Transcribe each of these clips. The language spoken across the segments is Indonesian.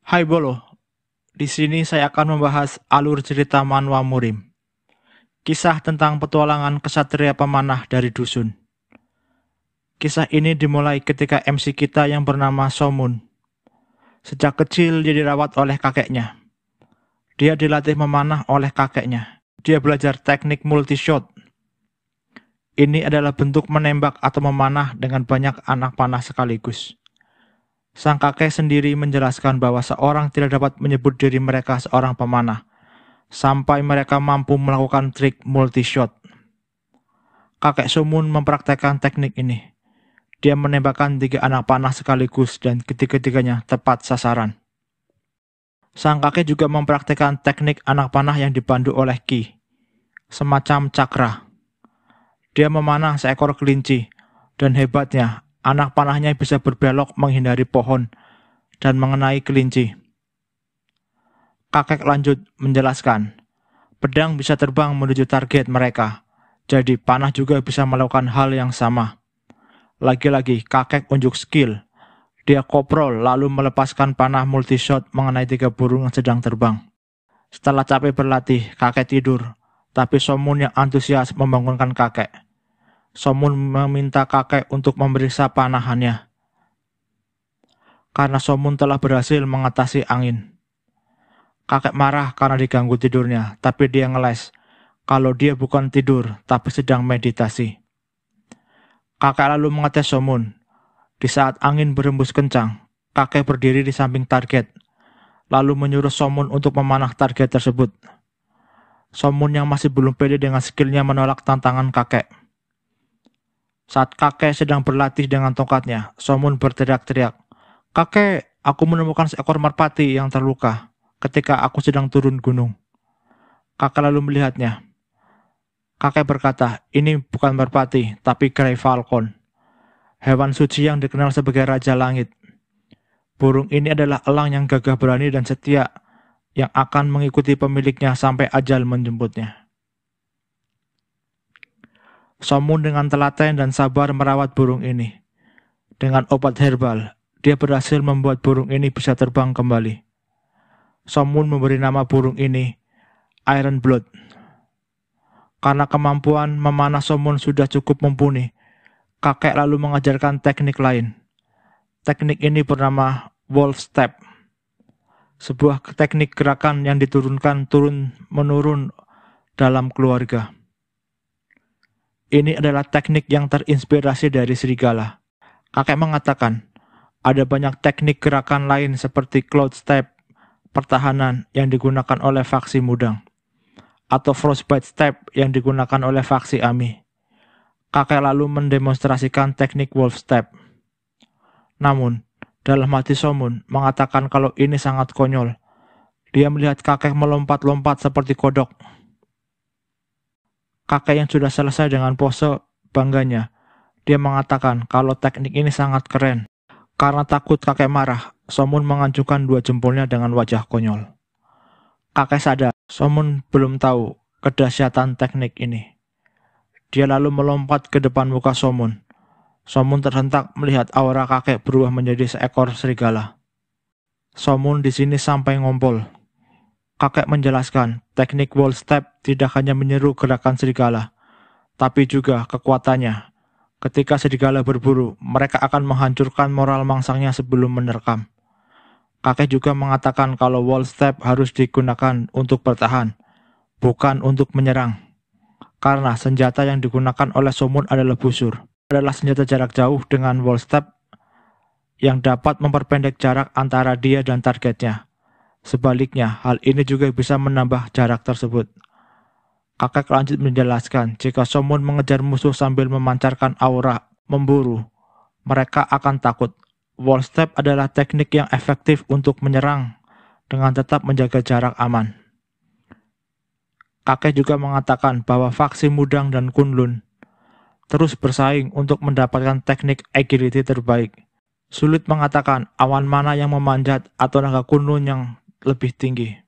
Hai Bolo, di sini saya akan membahas alur cerita Manwa Murim. Kisah tentang petualangan kesatria pemanah dari dusun. Kisah ini dimulai ketika MC kita yang bernama Somun. Sejak kecil dia dirawat oleh kakeknya. Dia dilatih memanah oleh kakeknya. Dia belajar teknik multi-shot. Ini adalah bentuk menembak atau memanah dengan banyak anak panah sekaligus. Sang kakek sendiri menjelaskan bahwa seorang tidak dapat menyebut diri mereka seorang pemanah, sampai mereka mampu melakukan trik multi-shot. Kakek Sumun mempraktekkan teknik ini. Dia menembakkan 3 anak panah sekaligus dan ketiga-tiganya tepat sasaran. Sang kakek juga mempraktekkan teknik anak panah yang dipandu oleh Ki, semacam cakra. Dia memanah seekor kelinci, dan hebatnya, anak panahnya bisa berbelok menghindari pohon dan mengenai kelinci. Kakek lanjut menjelaskan, pedang bisa terbang menuju target mereka, jadi panah juga bisa melakukan hal yang sama. Lagi-lagi kakek unjuk skill. Dia koprol lalu melepaskan panah multi-shot mengenai 3 burung yang sedang terbang. Setelah capek berlatih, kakek tidur, tapi Somun yang antusias membangunkan kakek. Somun meminta kakek untuk memeriksa panahannya, karena Somun telah berhasil mengatasi angin. Kakek marah karena diganggu tidurnya, tapi dia ngeles kalau dia bukan tidur, tapi sedang meditasi. Kakek lalu mengetes Somun. Di saat angin berembus kencang, kakek berdiri di samping target, lalu menyuruh Somun untuk memanah target tersebut. Somun yang masih belum pede dengan skillnya menolak tantangan kakek. Saat kakek sedang berlatih dengan tongkatnya, Somun berteriak-teriak, "Kakek, aku menemukan seekor merpati yang terluka ketika aku sedang turun gunung." Kakek lalu melihatnya. Kakek berkata, "Ini bukan merpati, tapi Grey Falcon, hewan suci yang dikenal sebagai Raja Langit. Burung ini adalah elang yang gagah berani dan setia, yang akan mengikuti pemiliknya sampai ajal menjemputnya." Somun dengan telaten dan sabar merawat burung ini. Dengan obat herbal, dia berhasil membuat burung ini bisa terbang kembali. Somun memberi nama burung ini Iron Blood. Karena kemampuan memanah Somun sudah cukup mumpuni, kakek lalu mengajarkan teknik lain. Teknik ini bernama Wolf Step, sebuah teknik gerakan yang diturunkan turun-menurun dalam keluarga. Ini adalah teknik yang terinspirasi dari serigala. Kakek mengatakan, ada banyak teknik gerakan lain seperti Cloud Step, pertahanan yang digunakan oleh faksi Mudang, atau Frostbite Step yang digunakan oleh faksi Ami. Kakek lalu mendemonstrasikan teknik Wolf Step. Namun, dalam hati Somun mengatakan kalau ini sangat konyol. Dia melihat kakek melompat-lompat seperti kodok. Kakek yang sudah selesai dengan pose bangganya, dia mengatakan kalau teknik ini sangat keren. Karena takut kakek marah, Somun mengajukan 2 jempolnya dengan wajah konyol. Kakek sadar, Somun belum tahu kedahsyatan teknik ini. Dia lalu melompat ke depan muka Somun. Somun terhentak melihat aura kakek berubah menjadi seekor serigala. Somun di sini sampai ngompol. Kakek menjelaskan, teknik Wolf Step tidak hanya menyeru gerakan serigala, tapi juga kekuatannya. Ketika serigala berburu, mereka akan menghancurkan moral mangsangnya sebelum menerkam. Kakek juga mengatakan kalau Wolf Step harus digunakan untuk bertahan, bukan untuk menyerang. Karena senjata yang digunakan oleh Somun adalah busur. Adalah senjata jarak jauh dengan Wolf Step yang dapat memperpendek jarak antara dia dan targetnya. Sebaliknya, hal ini juga bisa menambah jarak tersebut. Kakek lanjut menjelaskan, jika Somun mengejar musuh sambil memancarkan aura memburu, mereka akan takut. Wolf Step adalah teknik yang efektif untuk menyerang dengan tetap menjaga jarak aman. Kakek juga mengatakan bahwa faksi Mudang dan Kunlun terus bersaing untuk mendapatkan teknik agility terbaik. Sulit mengatakan awan mana yang memanjat atau naga Kunlun yang lebih tinggi.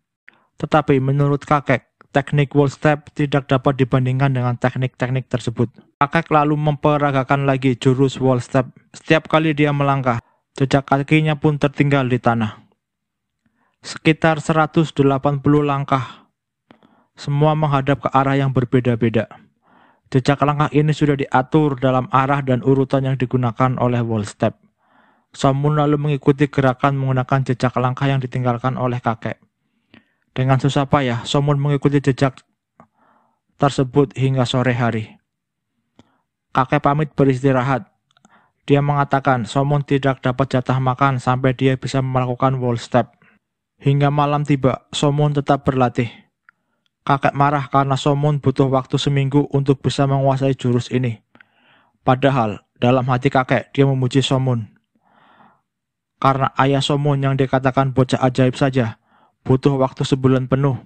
Tetapi menurut kakek, teknik Wolf Step tidak dapat dibandingkan dengan teknik-teknik tersebut. Kakek lalu memperagakan lagi jurus Wolf Step. Setiap kali dia melangkah, jejak kakinya pun tertinggal di tanah. Sekitar 180 langkah, semua menghadap ke arah yang berbeda-beda. Jejak langkah ini sudah diatur dalam arah dan urutan yang digunakan oleh Wolstep. Somun lalu mengikuti gerakan menggunakan jejak langkah yang ditinggalkan oleh kakek. Dengan susah payah, Somun mengikuti jejak tersebut hingga sore hari. Kakek pamit beristirahat. Dia mengatakan Somun tidak dapat jatah makan sampai dia bisa melakukan Wolstep. Hingga malam tiba, Somun tetap berlatih. Kakek marah karena Somun butuh waktu seminggu untuk bisa menguasai jurus ini. Padahal, dalam hati kakek, dia memuji Somun. Karena ayah Somun yang dikatakan bocah ajaib saja, butuh waktu sebulan penuh,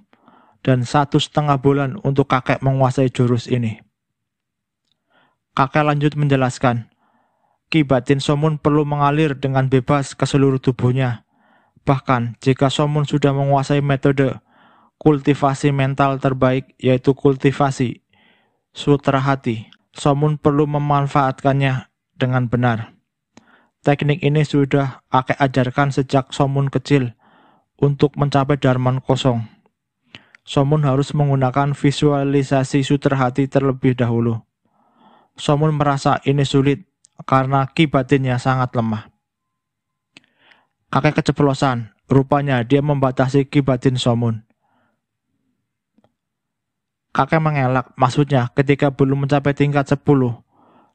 dan 1,5 bulan untuk kakek menguasai jurus ini. Kakek lanjut menjelaskan, ki batin Somun perlu mengalir dengan bebas ke seluruh tubuhnya. Bahkan, jika Somun sudah menguasai metode kultivasi mental terbaik, yaitu kultivasi sutra hati, Somun perlu memanfaatkannya dengan benar. Teknik ini sudah kakek ajarkan sejak Somun kecil untuk mencapai Dharman kosong. Somun harus menggunakan visualisasi sutra hati terlebih dahulu. Somun merasa ini sulit karena ki batinnya sangat lemah. Kakek keceplosan, rupanya dia membatasi ki batin Somun. Kakek mengelak, maksudnya ketika belum mencapai tingkat 10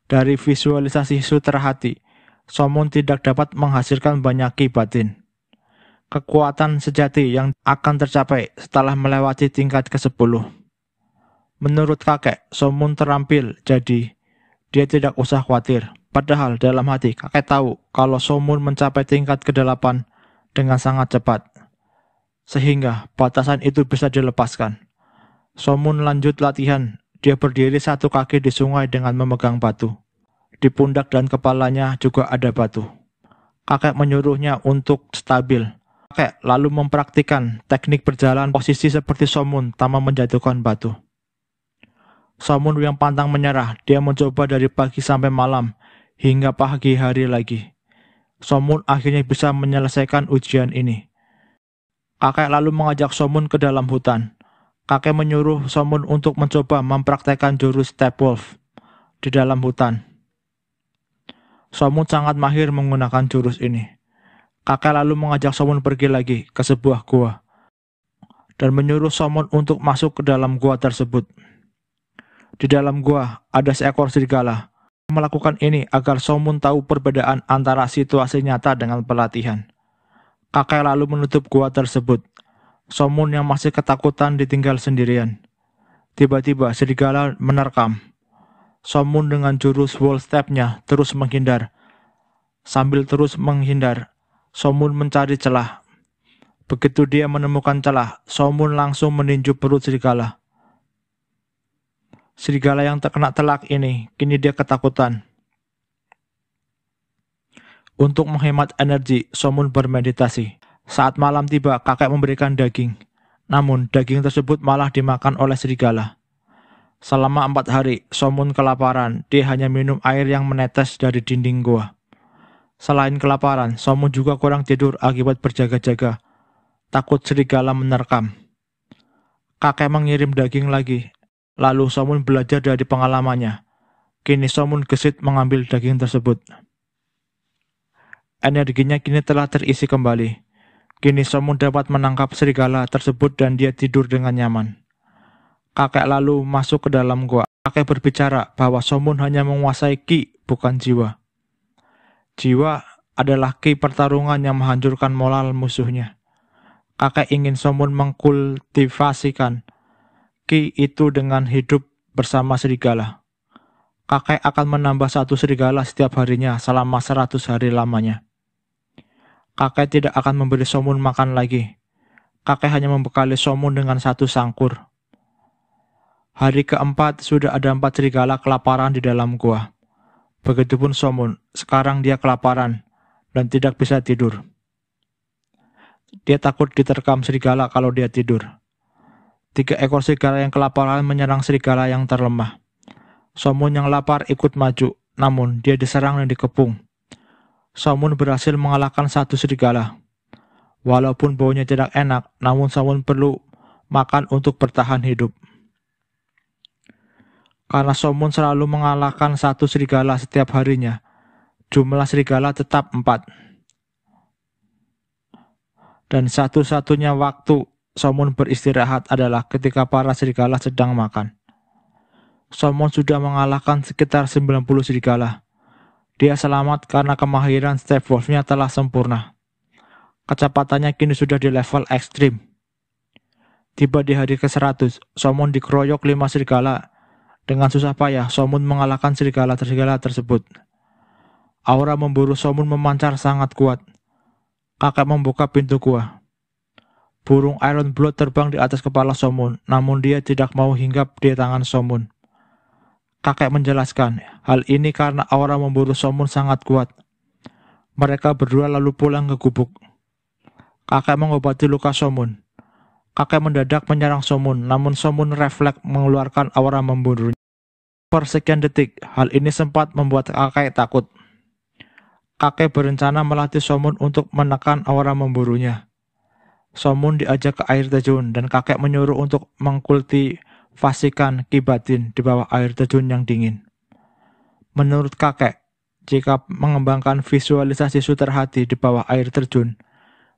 dari visualisasi sutra hati, Somun tidak dapat menghasilkan banyak ki batin. Kekuatan sejati yang akan tercapai setelah melewati tingkat ke-10. Menurut kakek, Somun terampil, jadi dia tidak usah khawatir. Padahal dalam hati kakek tahu kalau Somun mencapai tingkat ke-8 dengan sangat cepat. Sehingga batasan itu bisa dilepaskan. Somun lanjut latihan, dia berdiri satu kaki di sungai dengan memegang batu. Di pundak dan kepalanya juga ada batu. Kakek menyuruhnya untuk stabil. Kakek lalu mempraktikkan teknik berjalan posisi seperti Somun tanpa menjatuhkan batu. Somun yang pantang menyerah, dia mencoba dari pagi sampai malam, hingga pagi hari lagi. Somun akhirnya bisa menyelesaikan ujian ini. Kakek lalu mengajak Somun ke dalam hutan. Kakek menyuruh Somun untuk mencoba mempraktekkan jurus Stepwolf di dalam hutan. Somun sangat mahir menggunakan jurus ini. Kakek lalu mengajak Somun pergi lagi ke sebuah gua dan menyuruh Somun untuk masuk ke dalam gua tersebut. Di dalam gua ada seekor serigala. Melakukan ini agar Somun tahu perbedaan antara situasi nyata dengan pelatihan. Kakek lalu menutup gua tersebut. Somun yang masih ketakutan ditinggal sendirian. Tiba-tiba serigala menerkam. Somun dengan jurus Wolstep-nya terus menghindar. Sambil terus menghindar, Somun mencari celah. Begitu dia menemukan celah, Somun langsung meninju perut serigala. Serigala yang terkena telak ini, kini dia ketakutan. Untuk menghemat energi, Somun bermeditasi. Saat malam tiba, kakek memberikan daging. Namun, daging tersebut malah dimakan oleh serigala. Selama 4 hari, Somun kelaparan. Dia hanya minum air yang menetes dari dinding gua. Selain kelaparan, Somun juga kurang tidur akibat berjaga-jaga. Takut serigala menerkam. Kakek mengirim daging lagi. Lalu Somun belajar dari pengalamannya. Kini Somun gesit mengambil daging tersebut. Energinya kini telah terisi kembali. Kini Somun dapat menangkap serigala tersebut dan dia tidur dengan nyaman. Kakek lalu masuk ke dalam gua. Kakek berbicara bahwa Somun hanya menguasai ki, bukan jiwa. Jiwa adalah ki pertarungan yang menghancurkan moral musuhnya. Kakek ingin Somun mengkultivasikan ki itu dengan hidup bersama serigala. Kakek akan menambah 1 serigala setiap harinya selama 100 hari lamanya. Kakek tidak akan memberi Somun makan lagi. Kakek hanya membekali Somun dengan 1 sangkur. Hari keempat sudah ada 4 serigala kelaparan di dalam gua. Begitupun Somun, sekarang dia kelaparan dan tidak bisa tidur. Dia takut diterkam serigala kalau dia tidur. 3 ekor serigala yang kelaparan menyerang serigala yang terlemah. Somun yang lapar ikut maju, namun dia diserang dan dikepung. Somun berhasil mengalahkan 1 serigala. Walaupun baunya tidak enak, namun Somun perlu makan untuk bertahan hidup. Karena Somun selalu mengalahkan satu serigala setiap harinya, jumlah serigala tetap 4. Dan satu-satunya waktu Somun beristirahat adalah ketika para serigala sedang makan. Somun sudah mengalahkan sekitar 90 serigala. Dia selamat karena kemahiran Step Wolf-nya telah sempurna. Kecepatannya kini sudah di level ekstrim. Tiba di hari ke-100, Somun dikeroyok 5 serigala. Dengan susah payah, Somun mengalahkan serigala tersebut. Aura memburu Somun memancar sangat kuat. Kakek membuka pintu gua. Burung Iron Blood terbang di atas kepala Somun, namun dia tidak mau hinggap di tangan Somun. Kakek menjelaskan, hal ini karena aura memburu Somun sangat kuat. Mereka berdua lalu pulang ke gubuk. Kakek mengobati luka Somun. Kakek mendadak menyerang Somun, namun Somun refleks mengeluarkan aura memburunya. Per sekian detik, hal ini sempat membuat kakek takut. Kakek berencana melatih Somun untuk menekan aura memburunya. Somun diajak ke air terjun dan kakek menyuruh untuk mengkultivasikan Ki Batin di bawah air terjun yang dingin. Menurut kakek, jika mengembangkan visualisasi sutra hati di bawah air terjun,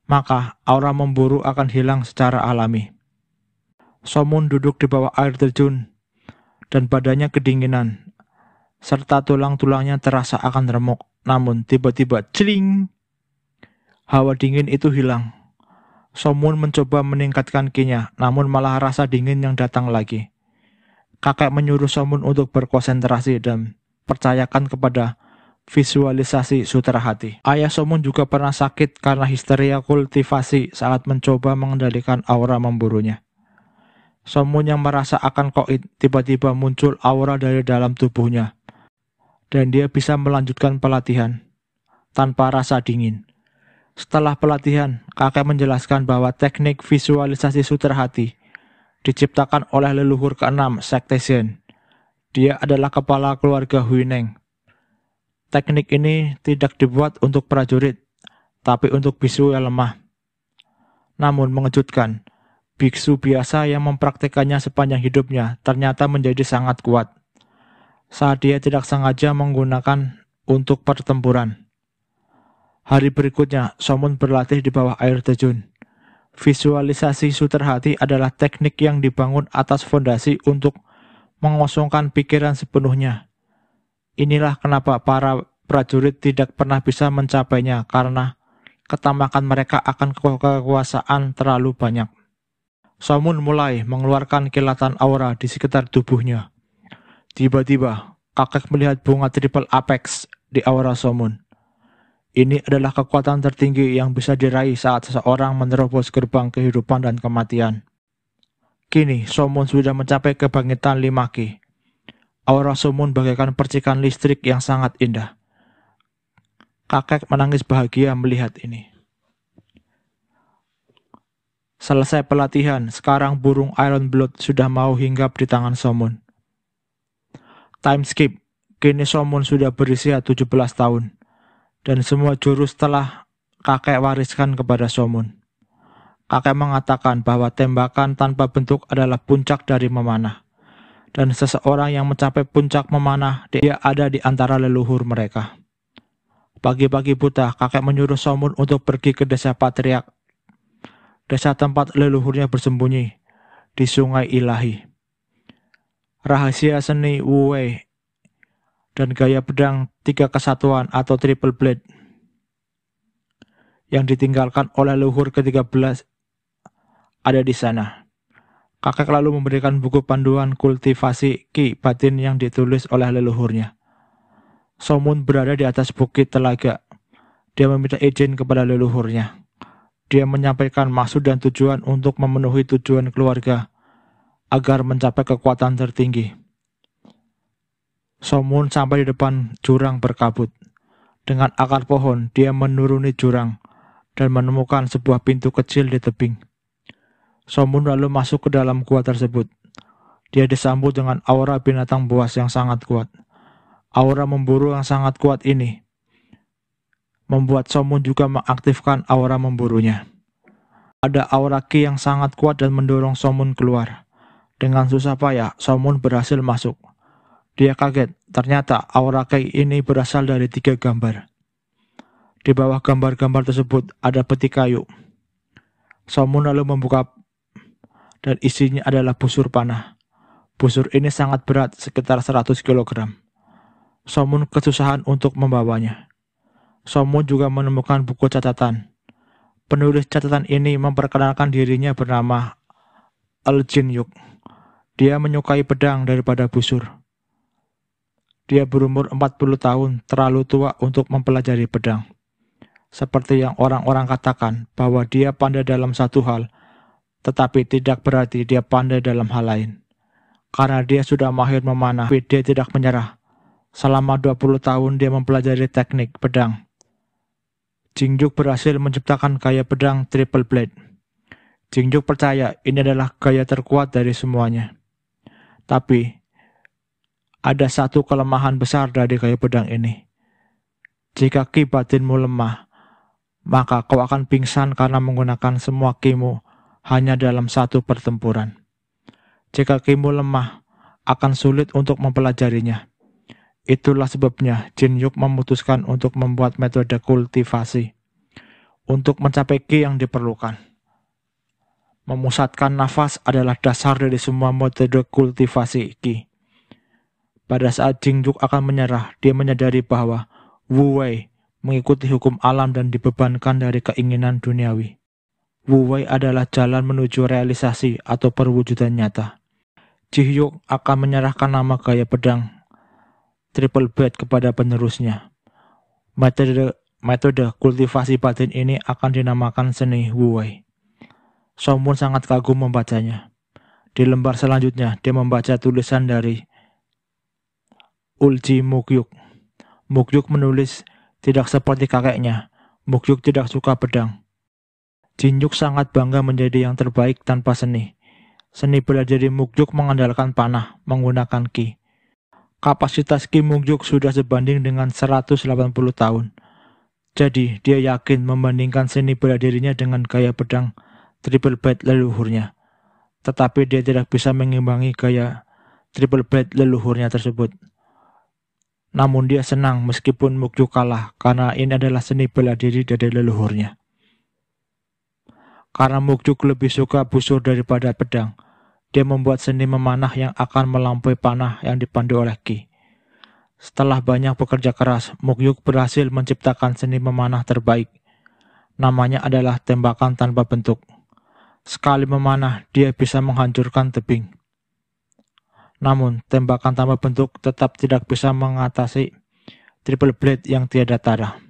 maka aura memburu akan hilang secara alami. Somun duduk di bawah air terjun dan badannya kedinginan, serta tulang-tulangnya terasa akan remuk. Namun tiba-tiba celing, hawa dingin itu hilang. Somun mencoba meningkatkan ki-nya, namun malah rasa dingin yang datang lagi. Kakek menyuruh Somun untuk berkonsentrasi dan percayakan kepada visualisasi sutra hati. Ayah Somun juga pernah sakit karena histeria kultivasi saat mencoba mengendalikan aura memburunya. Somun yang merasa akan koid tiba-tiba muncul aura dari dalam tubuhnya, dan dia bisa melanjutkan pelatihan tanpa rasa dingin. Setelah pelatihan, kakek menjelaskan bahwa teknik visualisasi sutra hati diciptakan oleh leluhur ke-6 Sekte Zen. Dia adalah kepala keluarga Huineng. Teknik ini tidak dibuat untuk prajurit, tapi untuk bisu yang lemah. Namun mengejutkan, biksu biasa yang mempraktikannya sepanjang hidupnya ternyata menjadi sangat kuat saat dia tidak sengaja menggunakan untuk pertempuran. Hari berikutnya, Somun berlatih di bawah air terjun. Visualisasi sutra hati adalah teknik yang dibangun atas fondasi untuk mengosongkan pikiran sepenuhnya. Inilah kenapa para prajurit tidak pernah bisa mencapainya, karena ketamakan mereka akan kekuasaan terlalu banyak. Somun mulai mengeluarkan kilatan aura di sekitar tubuhnya. Tiba-tiba, kakek melihat bunga triple apex di aura Somun. Ini adalah kekuatan tertinggi yang bisa diraih saat seseorang menerobos gerbang kehidupan dan kematian. Kini, Somun sudah mencapai kebangkitan 5 ki. Aura Somun bagaikan percikan listrik yang sangat indah. Kakek menangis bahagia melihat ini. Selesai pelatihan, sekarang burung Iron Blood sudah mau hinggap di tangan Somun. Time skip, kini Somun sudah berusia 17 tahun. Dan semua jurus telah kakek wariskan kepada Somun. Kakek mengatakan bahwa tembakan tanpa bentuk adalah puncak dari memanah. Dan seseorang yang mencapai puncak memanah, dia ada di antara leluhur mereka. Pagi-pagi buta, kakek menyuruh Somun untuk pergi ke desa Patriark, desa tempat leluhurnya bersembunyi, di Sungai Ilahi. Rahasia seni Wu Wei dan gaya pedang 3 kesatuan atau triple blade yang ditinggalkan oleh leluhur ke-13 ada di sana. Kakek lalu memberikan buku panduan kultivasi Ki Batin yang ditulis oleh leluhurnya. Somun berada di atas bukit telaga. Dia meminta izin kepada leluhurnya. Dia menyampaikan maksud dan tujuan untuk memenuhi tujuan keluarga agar mencapai kekuatan tertinggi. Somun sampai di depan jurang berkabut. Dengan akar pohon, dia menuruni jurang dan menemukan sebuah pintu kecil di tebing. Somun lalu masuk ke dalam gua tersebut. Dia disambut dengan aura binatang buas yang sangat kuat. Aura memburu yang sangat kuat ini membuat Somun juga mengaktifkan aura memburunya. Ada aura ki yang sangat kuat dan mendorong Somun keluar. Dengan susah payah, Somun berhasil masuk. Dia kaget, ternyata aura ki ini berasal dari 3 gambar. Di bawah gambar-gambar tersebut ada peti kayu. Somun lalu membuka dan isinya adalah busur panah. Busur ini sangat berat, sekitar 100 kg. Somun kesusahan untuk membawanya. Somun juga menemukan buku catatan. Penulis catatan ini memperkenalkan dirinya bernama Jin Yuk. Dia menyukai pedang daripada busur. Dia berumur 40 tahun, terlalu tua untuk mempelajari pedang. Seperti yang orang-orang katakan bahwa dia pandai dalam satu hal, tetapi tidak berarti dia pandai dalam hal lain. Karena dia sudah mahir memanah, tapi dia tidak menyerah. Selama 20 tahun dia mempelajari teknik pedang. Jin Yuk berhasil menciptakan gaya pedang triple blade. Jin Yuk percaya ini adalah gaya terkuat dari semuanya. Tapi, ada satu kelemahan besar dari gaya pedang ini. Jika ki batinmu lemah, maka kau akan pingsan karena menggunakan semua kimu hanya dalam satu pertempuran. Jika kimu lemah, akan sulit untuk mempelajarinya. Itulah sebabnya Jin Yuk memutuskan untuk membuat metode kultivasi untuk mencapai ki yang diperlukan. Memusatkan nafas adalah dasar dari semua metode kultivasi ki. Pada saat Jin Yuk akan menyerah, dia menyadari bahwa Wu Wei mengikuti hukum alam dan dibebankan dari keinginan duniawi. Wu Wei adalah jalan menuju realisasi atau perwujudan nyata. Jin Yuk akan menyerahkan nama gaya pedang triple blade kepada penerusnya. Metode kultivasi batin ini akan dinamakan seni Wu Wei. Somun sangat kagum membacanya. Di lembar selanjutnya, dia membaca tulisan dari Ulji Mukyuk. Mukyuk menulis, tidak seperti kakeknya, Mukyuk tidak suka pedang. Jin Yuk sangat bangga menjadi yang terbaik tanpa seni. Seni bela diri Mukyuk mengandalkan panah, menggunakan ki. Kapasitas ki Mukyuk sudah sebanding dengan 180 tahun. Jadi, dia yakin membandingkan seni bela dirinya dengan gaya pedang triple blade leluhurnya. Tetapi dia tidak bisa mengimbangi gaya triple blade leluhurnya tersebut. Namun dia senang meskipun Mukyuk kalah karena ini adalah seni bela diri dari leluhurnya. Karena Mukyuk lebih suka busur daripada pedang, dia membuat seni memanah yang akan melampaui panah yang dipandu oleh ki. Setelah banyak bekerja keras, Mukyuk berhasil menciptakan seni memanah terbaik. Namanya adalah tembakan tanpa bentuk. Sekali memanah, dia bisa menghancurkan tebing. Namun, tembakan tanpa bentuk tetap tidak bisa mengatasi triple blade yang tiada tara.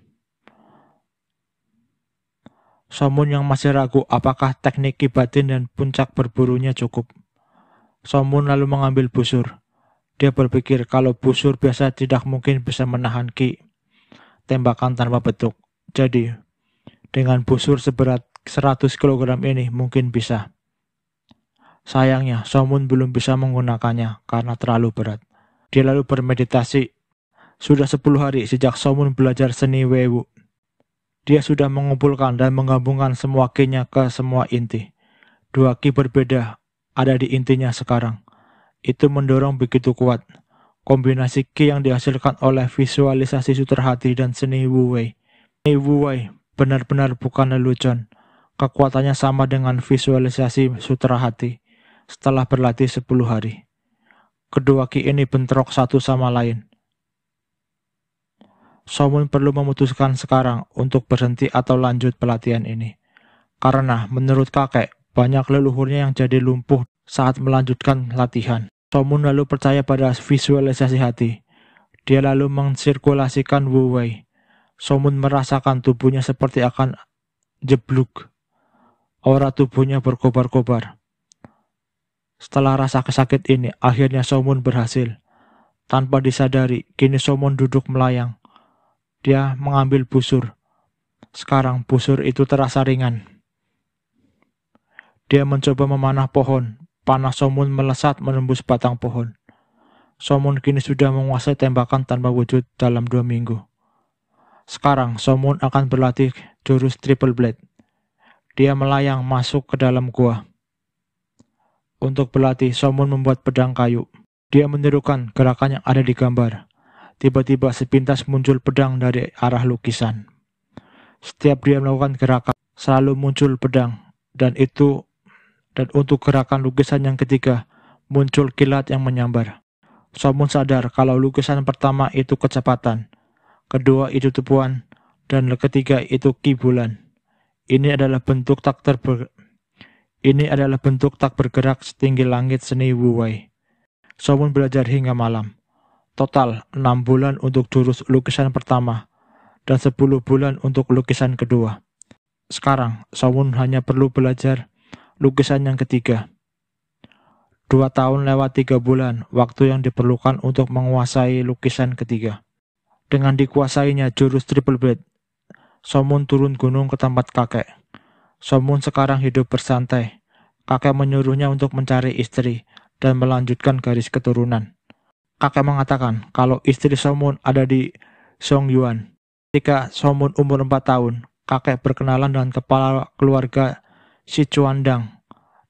Somun yang masih ragu apakah teknik ki batin dan puncak berburunya cukup. Somun lalu mengambil busur. Dia berpikir kalau busur biasa tidak mungkin bisa menahan ki tembakan tanpa bentuk. Jadi, dengan busur seberat 100 kg ini mungkin bisa. Sayangnya, Somun belum bisa menggunakannya karena terlalu berat. Dia lalu bermeditasi. Sudah 10 hari sejak Somun belajar seni Weiwu. Dia sudah mengumpulkan dan menggabungkan semua ki-nya ke semua inti. 2 ki berbeda ada di intinya sekarang. Itu mendorong begitu kuat. Kombinasi ki yang dihasilkan oleh visualisasi sutra hati dan seni Wu Wei. Seni Wu Wei benar-benar bukan lelucon. Kekuatannya sama dengan visualisasi sutra hati. Setelah berlatih 10 hari, kedua ki ini bentrok satu sama lain. Somun perlu memutuskan sekarang untuk berhenti atau lanjut pelatihan ini. Karena menurut kakek, banyak leluhurnya yang jadi lumpuh saat melanjutkan latihan. Somun lalu percaya pada visualisasi hati. Dia lalu mensirkulasikan Wu Wei. Somun merasakan tubuhnya seperti akan jebluk. Aura tubuhnya berkobar-kobar. Setelah rasa sakit ini, akhirnya Somun berhasil. Tanpa disadari, kini Somun duduk melayang. Dia mengambil busur. Sekarang busur itu terasa ringan. Dia mencoba memanah pohon. Panah Somun melesat menembus batang pohon. Somun kini sudah menguasai tembakan tanpa wujud dalam 2 minggu. Sekarang Somun akan berlatih jurus triple blade. Dia melayang masuk ke dalam gua. Untuk berlatih, Somun membuat pedang kayu. Dia menirukan gerakan yang ada di gambar. Tiba-tiba sepintas muncul pedang dari arah lukisan. Setiap dia melakukan gerakan, selalu muncul pedang. Dan untuk gerakan lukisan yang ketiga, muncul kilat yang menyambar. Somun sadar kalau lukisan pertama itu kecepatan, kedua itu tipuan, dan ketiga itu kibulan. Ini adalah bentuk tak bergerak setinggi langit seni Wu Wei. Somun belajar hingga malam. Total 6 bulan untuk jurus lukisan pertama dan 10 bulan untuk lukisan kedua. Sekarang, Somun hanya perlu belajar lukisan yang ketiga. 2 tahun lewat 3 bulan, waktu yang diperlukan untuk menguasai lukisan ketiga. Dengan dikuasainya jurus Triple Blade, Somun turun gunung ke tempat kakek. Somun sekarang hidup bersantai. Kakek menyuruhnya untuk mencari istri dan melanjutkan garis keturunan. Kakek mengatakan kalau istri Somun ada di Songyuan. Ketika Somun umur 4 tahun, kakek berkenalan dengan kepala keluarga Sichuandang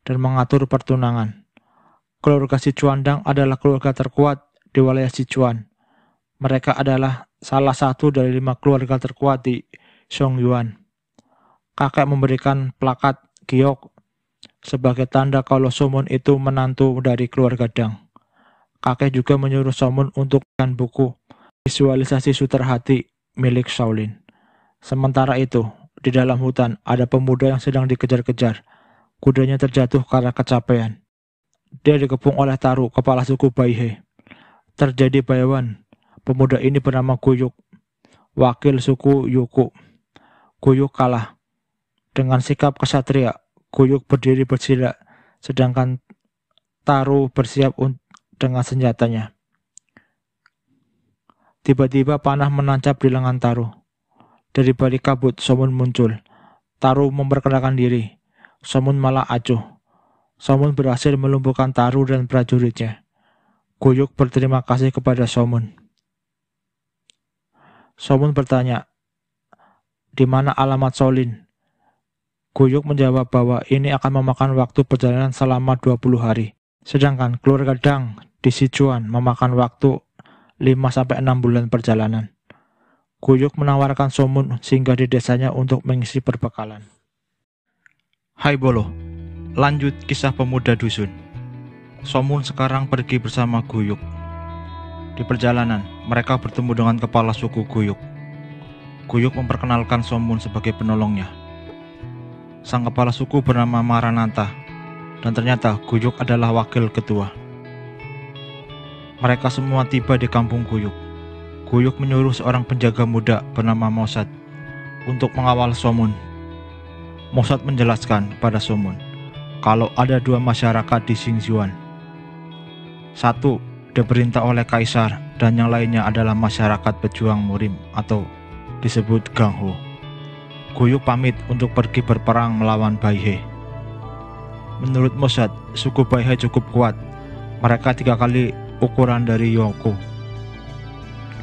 dan mengatur pertunangan. Keluarga Sichuandang adalah keluarga terkuat di wilayah Sichuan. Mereka adalah salah satu dari 5 keluarga terkuat di Songyuan. Kakek memberikan plakat giok sebagai tanda kalau Somun itu menantu dari keluarga Dang. Kakek juga menyuruh Somun untuk membaca buku visualisasi sutra hati milik Shaolin. Sementara itu, di dalam hutan ada pemuda yang sedang dikejar-kejar. Kudanya terjatuh karena kecapean. Dia dikepung oleh Taru, kepala suku Baihe. Terjadi bayawan. Pemuda ini bernama Guyuk, wakil suku Yuku. Guyuk kalah. Dengan sikap kesatria, Guyuk berdiri bersila, sedangkan Taru bersiap dengan senjatanya. Tiba-tiba panah menancap di lengan Taru. Dari balik kabut, Somun muncul. Taru memperkenalkan diri. Somun malah acuh. Somun berhasil melumpuhkan Taru dan prajuritnya. Guyuk berterima kasih kepada Somun. Somun bertanya, "Di mana alamat Shaolin?" Guyuk menjawab bahwa ini akan memakan waktu perjalanan selama 20 hari. Sedangkan keluarga Dang di Sichuan memakan waktu 5-6 bulan perjalanan. Guyuk menawarkan Somun singgah di desanya untuk mengisi perbekalan. Hai Bolo, lanjut kisah pemuda dusun. Somun sekarang pergi bersama Guyuk. Di perjalanan, mereka bertemu dengan kepala suku Guyuk. Guyuk memperkenalkan Somun sebagai penolongnya. Sang kepala suku bernama Maranatha, dan ternyata Guyuk adalah wakil ketua. Mereka semua tiba di kampung Guyuk. Guyuk menyuruh seorang penjaga muda bernama Mosat untuk mengawal Somun. Mosat menjelaskan pada Somun kalau ada 2 masyarakat di Xingzhuan. Satu diperintah oleh kaisar dan yang lainnya adalah masyarakat pejuang murim atau disebut Gangho. Guyuk pamit untuk pergi berperang melawan Baihe. Menurut Mosat, suku Baihe cukup kuat. Mereka 3 kali ukuran dari Yoko.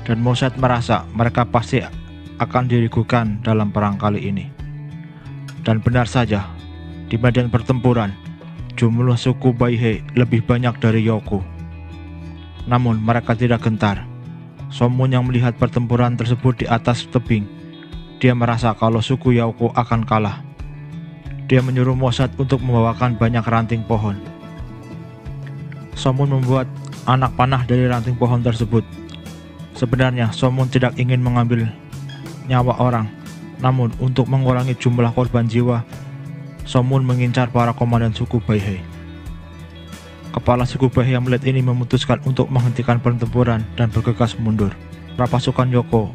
Dan Mosat merasa mereka pasti akan dirigukan dalam perang kali ini. Dan benar saja, di medan pertempuran, jumlah suku Baihe lebih banyak dari Yoko. Namun mereka tidak gentar. Somun yang melihat pertempuran tersebut di atas tebing, dia merasa kalau suku Yoko akan kalah. Dia menyuruh Mosat untuk membawakan banyak ranting pohon. Somun membuat anak panah dari ranting pohon tersebut. Sebenarnya Somun tidak ingin mengambil nyawa orang, namun untuk mengurangi jumlah korban jiwa, Somun mengincar para komandan suku Baihe. Kepala suku Baihe yang melihat ini memutuskan untuk menghentikan pertempuran dan bergegas mundur. Para pasukan Yoko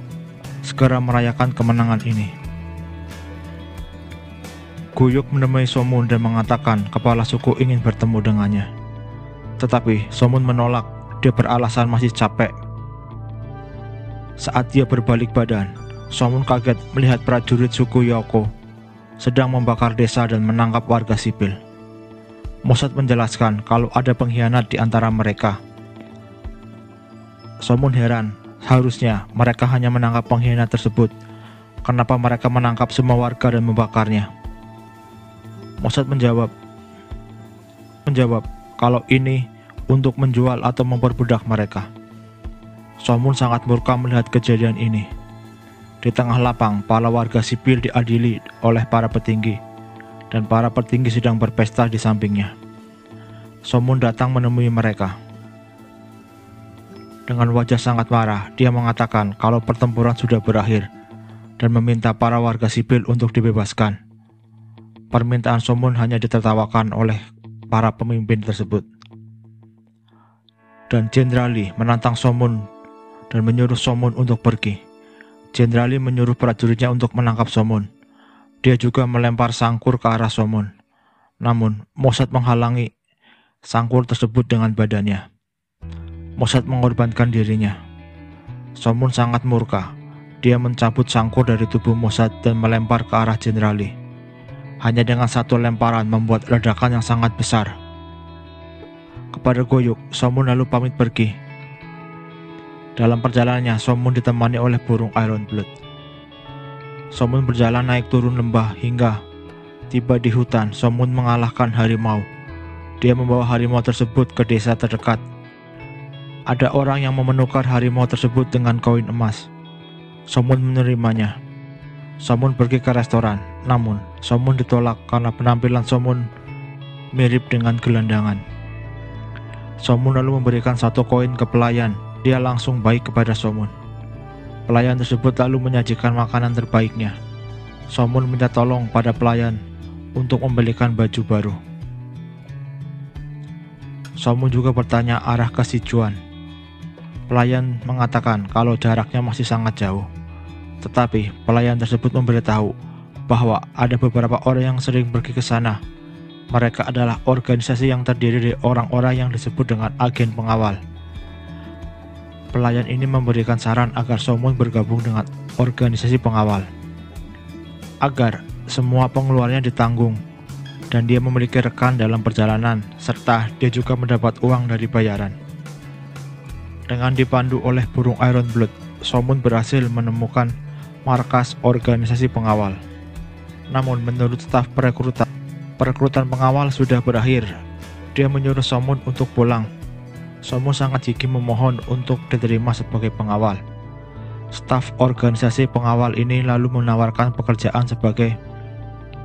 segera merayakan kemenangan ini. Guyuk menemui Somun dan mengatakan kepala suku ingin bertemu dengannya. Tetapi Somun menolak, dia beralasan masih capek. Saat dia berbalik badan, Somun kaget melihat prajurit suku Yoko sedang membakar desa dan menangkap warga sipil. Mosat menjelaskan kalau ada pengkhianat di antara mereka. Somun heran, harusnya mereka hanya menangkap pengkhianat tersebut. Kenapa mereka menangkap semua warga dan membakarnya? Mossad menjawab kalau ini untuk menjual atau memperbudak mereka. Somun sangat murka melihat kejadian ini. Di tengah lapang, para warga sipil diadili oleh para petinggi, dan para petinggi sedang berpesta di sampingnya. Somun datang menemui mereka. Dengan wajah sangat marah, dia mengatakan kalau pertempuran sudah berakhir dan meminta para warga sipil untuk dibebaskan. Permintaan Somun hanya ditertawakan oleh para pemimpin tersebut. Dan Jenderal menantang Somun dan menyuruh Somun untuk pergi. Jenderal menyuruh prajuritnya untuk menangkap Somun. Dia juga melempar sangkur ke arah Somun. Namun, Mossad menghalangi sangkur tersebut dengan badannya. Mossad mengorbankan dirinya. Somun sangat murka. Dia mencabut sangkur dari tubuh Mossad dan melempar ke arah Jenderal. Hanya dengan satu lemparan membuat ledakan yang sangat besar. Kepada Goyuk, Somun lalu pamit pergi. Dalam perjalanannya, Somun ditemani oleh burung Ironblood. Somun berjalan naik turun lembah hingga tiba di hutan. Somun mengalahkan harimau. Dia membawa harimau tersebut ke desa terdekat. Ada orang yang menukar harimau tersebut dengan koin emas. Somun menerimanya. Somun pergi ke restoran, namun Somun ditolak karena penampilan Somun mirip dengan gelandangan. Somun lalu memberikan satu koin ke pelayan. Dia langsung baik kepada Somun. Pelayan tersebut lalu menyajikan makanan terbaiknya. Somun minta tolong pada pelayan untuk membelikan baju baru. Somun juga bertanya arah ke Sichuan. Pelayan mengatakan kalau jaraknya masih sangat jauh. Tetapi pelayan tersebut memberitahu bahwa ada beberapa orang yang sering pergi ke sana. Mereka adalah organisasi yang terdiri dari orang-orang yang disebut dengan agen pengawal. Pelayan ini memberikan saran agar Somun bergabung dengan organisasi pengawal, agar semua pengeluarannya ditanggung, dan dia memiliki rekan dalam perjalanan, serta dia juga mendapat uang dari bayaran. Dengan dipandu oleh burung Ironblood, Somun berhasil menemukan markas organisasi pengawal. Namun menurut staf perekrutan pengawal sudah berakhir. Dia menyuruh Somun untuk pulang. Somun sangat gigih memohon untuk diterima sebagai pengawal. Staf organisasi pengawal ini lalu menawarkan pekerjaan sebagai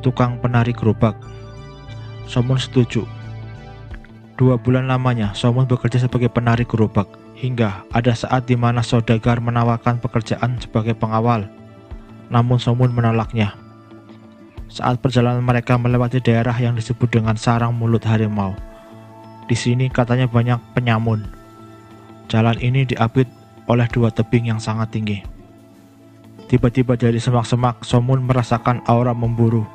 tukang penari gerobak. Somun setuju. 2 bulan lamanya Somun bekerja sebagai penari gerobak, hingga ada saat di mana saudagar menawarkan pekerjaan sebagai pengawal. Namun Somun menolaknya. Saat perjalanan mereka melewati daerah yang disebut dengan sarang mulut harimau. Di sini katanya banyak penyamun. Jalan ini diapit oleh 2 tebing yang sangat tinggi. Tiba-tiba dari semak-semak, Somun merasakan aura memburu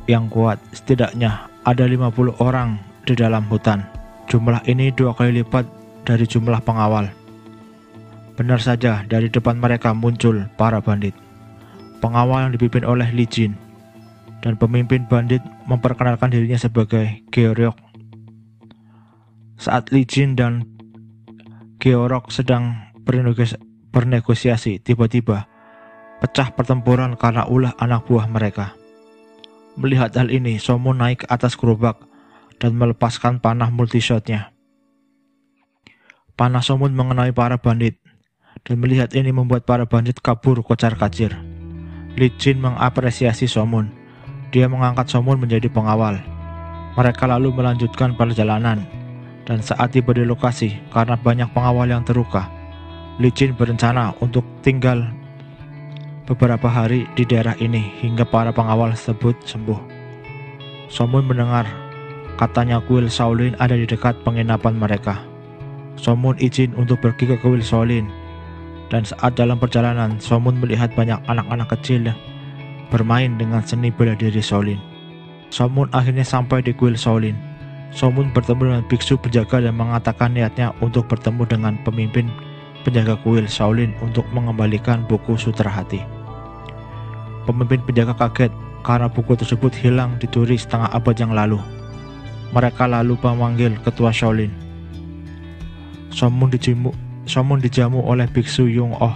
yang kuat. Setidaknya ada 50 orang di dalam hutan. Jumlah ini 2 kali lipat dari jumlah pengawal. Benar saja, dari depan mereka muncul para bandit. Pengawal yang dipimpin oleh Li Jin, dan pemimpin bandit memperkenalkan dirinya sebagai Georok. Saat Li Jin dan Georok sedang bernegosiasi, tiba-tiba pecah pertempuran karena ulah anak buah mereka. Melihat hal ini, Somun naik ke atas gerobak dan melepaskan panah multishotnya. Panah Somun mengenai para bandit, dan melihat ini membuat para bandit kabur kocar-kacir. Li Jin mengapresiasi Somun. Dia mengangkat Somun menjadi pengawal. Mereka lalu melanjutkan perjalanan, dan saat tiba di lokasi, karena banyak pengawal yang terluka, Li Jin berencana untuk tinggal beberapa hari di daerah ini hingga para pengawal tersebut sembuh. Somun mendengar katanya kuil Shaolin ada di dekat penginapan mereka. Somun izin untuk pergi ke kuil Shaolin, dan saat dalam perjalanan Somun melihat banyak anak-anak kecil bermain dengan seni bela diri Shaolin. Somun akhirnya sampai di kuil Shaolin. Somun bertemu dengan biksu penjaga dan mengatakan niatnya untuk bertemu dengan pemimpin penjaga kuil Shaolin untuk mengembalikan buku Sutra Hati. Pemimpin penjaga kaget karena buku tersebut hilang dicuri setengah abad yang lalu. Mereka lalu memanggil ketua Shaolin. Somun dijamu oleh biksu Yung Oh.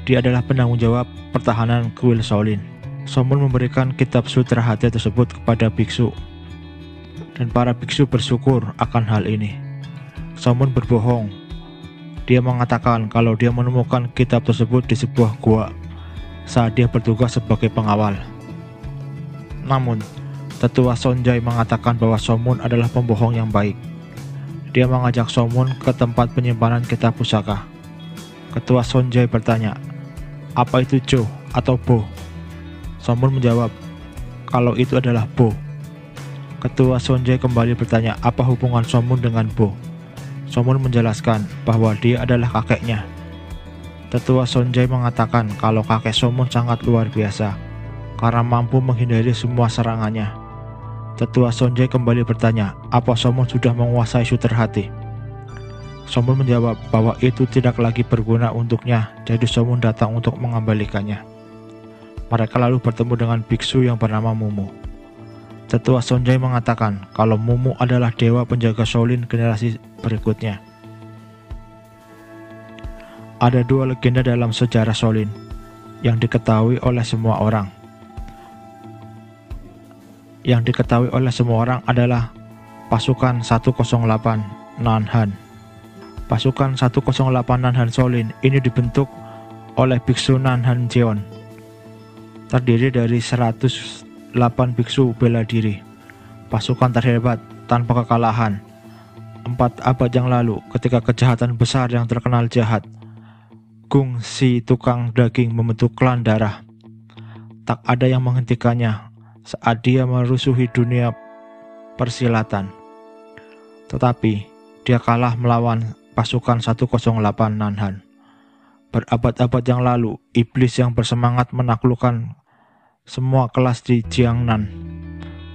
Dia adalah penanggung jawab pertahanan kuil Shaolin. Somun memberikan kitab sutra hati tersebut kepada biksu, dan para biksu bersyukur akan hal ini. Somun berbohong. Dia mengatakan kalau dia menemukan kitab tersebut di sebuah gua saat dia bertugas sebagai pengawal. Namun, tetua Sonjai mengatakan bahwa Somun adalah pembohong yang baik. Dia mengajak Somun ke tempat penyimpanan kitab pusaka. Ketua Sonjai bertanya, "Apa itu Jo atau Bo?" Somun menjawab, "Kalau itu adalah Bo." Ketua Sonjai kembali bertanya, "Apa hubungan Somun dengan Bo?" Somun menjelaskan bahwa dia adalah kakeknya. Tetua Sonjai mengatakan kalau kakek Somun sangat luar biasa karena mampu menghindari semua serangannya. Tetua Sonjai kembali bertanya, "Apa Somun sudah menguasai sutra hati?" Somun menjawab bahwa itu tidak lagi berguna untuknya, jadi Somun datang untuk mengembalikannya. Mereka lalu bertemu dengan biksu yang bernama Mumu. Tetua Sonjai mengatakan kalau Mumu adalah dewa penjaga Shaolin generasi berikutnya. Ada dua legenda dalam sejarah Shaolin yang diketahui oleh semua orang. Yang diketahui oleh semua orang adalah pasukan 108 Nanhan. Pasukan 108 Nanhan Shaolin ini dibentuk oleh biksu Nanhan Jeon. Terdiri dari 108 biksu bela diri, pasukan terhebat tanpa kekalahan. 4 abad yang lalu, ketika kejahatan besar yang terkenal jahat, Gung si tukang daging membentuk klan darah. Tak ada yang menghentikannya saat dia merusuhi dunia persilatan. Tetapi dia kalah melawan pasukan 108 Nanhan. Berabad-abad yang lalu, iblis yang bersemangat menaklukkan semua kelas di Jiangnan,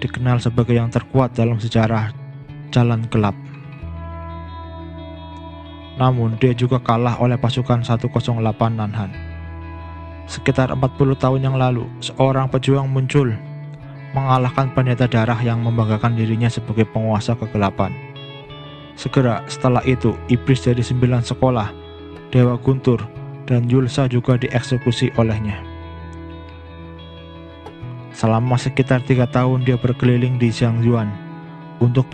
dikenal sebagai yang terkuat dalam sejarah jalan gelap. Namun dia juga kalah oleh pasukan 108 Nanhan. Sekitar 40 tahun yang lalu, seorang pejuang muncul mengalahkan pendeta darah yang membanggakan dirinya sebagai penguasa kegelapan. Segera setelah itu, iblis dari 9 sekolah, Dewa Guntur, dan Yulsa juga dieksekusi olehnya. Selama sekitar 3 tahun dia berkeliling di Xiangyuan untuk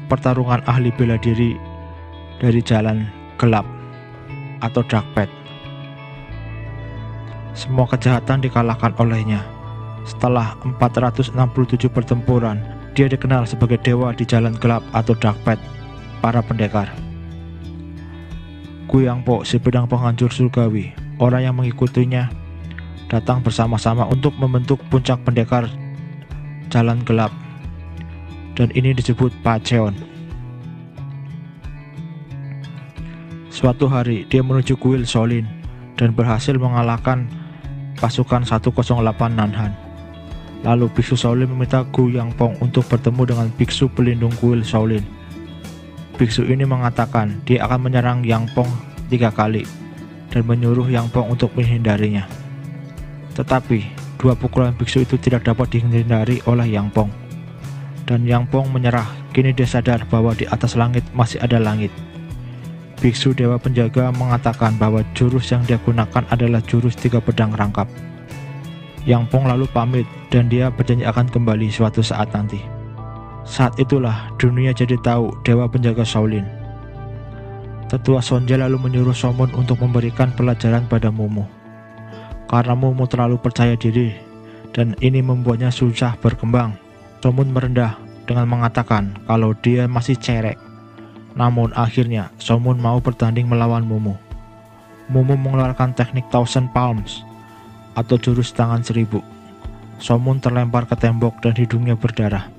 pertarungan ahli bela diri dari jalan gelap atau dark path. Semua kejahatan dikalahkan olehnya. Setelah 467 pertempuran, dia dikenal sebagai dewa di jalan gelap atau dark path para pendekar. Guyangpo, si pedang penghancur surgawi, orang yang mengikutinya datang bersama-sama untuk membentuk puncak pendekar jalan gelap, dan ini disebut Pacheon. Suatu hari dia menuju kuil Shaolin dan berhasil mengalahkan pasukan 108 Nanhan. Lalu biksu Shaolin meminta Gu Yangpong untuk bertemu dengan biksu pelindung kuil Shaolin. Biksu ini mengatakan dia akan menyerang Yangpong 3 kali dan menyuruh Yangpong untuk menghindarinya. Tetapi 2 pukulan biksu itu tidak dapat dihindari oleh Yangpong, dan Yangpong menyerah. Kini dia sadar bahwa di atas langit masih ada langit. Biksu dewa penjaga mengatakan bahwa jurus yang dia gunakan adalah jurus 3 pedang rangkap. Yangpong lalu pamit dan dia berjanji akan kembali suatu saat nanti. Saat itulah dunia jadi tahu dewa penjaga Shaolin. Tetua Sonjai lalu menyuruh Somun untuk memberikan pelajaran pada Mumu. Karena Mumu terlalu percaya diri dan ini membuatnya susah berkembang, Somun merendah dengan mengatakan kalau dia masih cerek. Namun akhirnya Somun mau bertanding melawan Mumu. Mumu mengeluarkan teknik Thousand Palms atau jurus tangan 1000. Somun terlempar ke tembok dan hidungnya berdarah.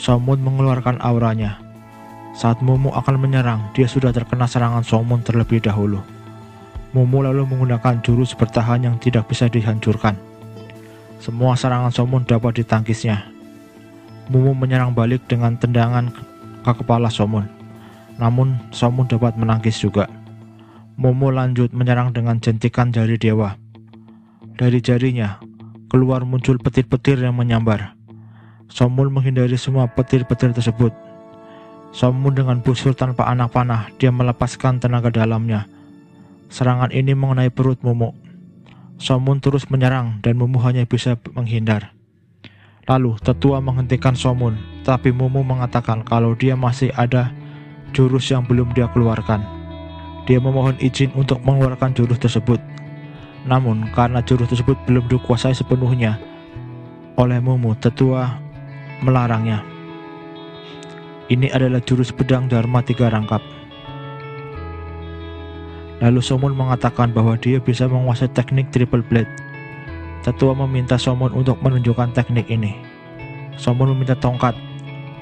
Somun mengeluarkan auranya. Saat Mumu akan menyerang, dia sudah terkena serangan Somun terlebih dahulu. Mumu lalu menggunakan jurus bertahan yang tidak bisa dihancurkan. Semua serangan Somun dapat ditangkisnya. Mumu menyerang balik dengan tendangan ke kepala Somun. Namun Somun dapat menangkis juga. Mumu lanjut menyerang dengan jentikan jari dewa. Dari jarinya keluar muncul petir-petir yang menyambar. Somun menghindari semua petir-petir tersebut. Somun dengan busur tanpa anak panah, dia melepaskan tenaga dalamnya. Serangan ini mengenai perut Mumu. Somun terus menyerang dan Mumu hanya bisa menghindar. Lalu tetua menghentikan Somun, tapi Mumu mengatakan kalau dia masih ada jurus yang belum dia keluarkan. Dia memohon izin untuk mengeluarkan jurus tersebut. Namun karena jurus tersebut belum dikuasai sepenuhnya oleh Mumu, tetua melarangnya. Ini adalah jurus pedang Dharma 3 rangkap. Lalu Somun mengatakan bahwa dia bisa menguasai teknik triple blade. Tetua meminta Somun untuk menunjukkan teknik ini. Somun meminta tongkat.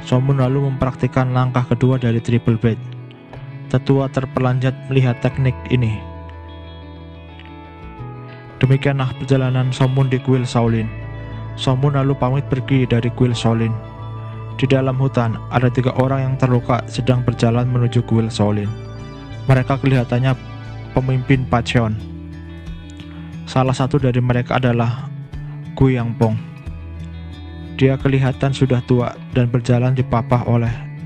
Somun lalu mempraktikkan langkah kedua dari triple blade. Tetua terpelanjat melihat teknik ini. Demikianlah perjalanan Somun di kuil Shaolin. Somun lalu pamit pergi dari kuil Shaolin. Di dalam hutan, ada 3 orang yang terluka sedang berjalan menuju kuil Shaolin. Mereka kelihatannya pemimpin Pacheon. Salah satu dari mereka adalah Gu Yangpong. Dia kelihatan sudah tua dan berjalan dipapah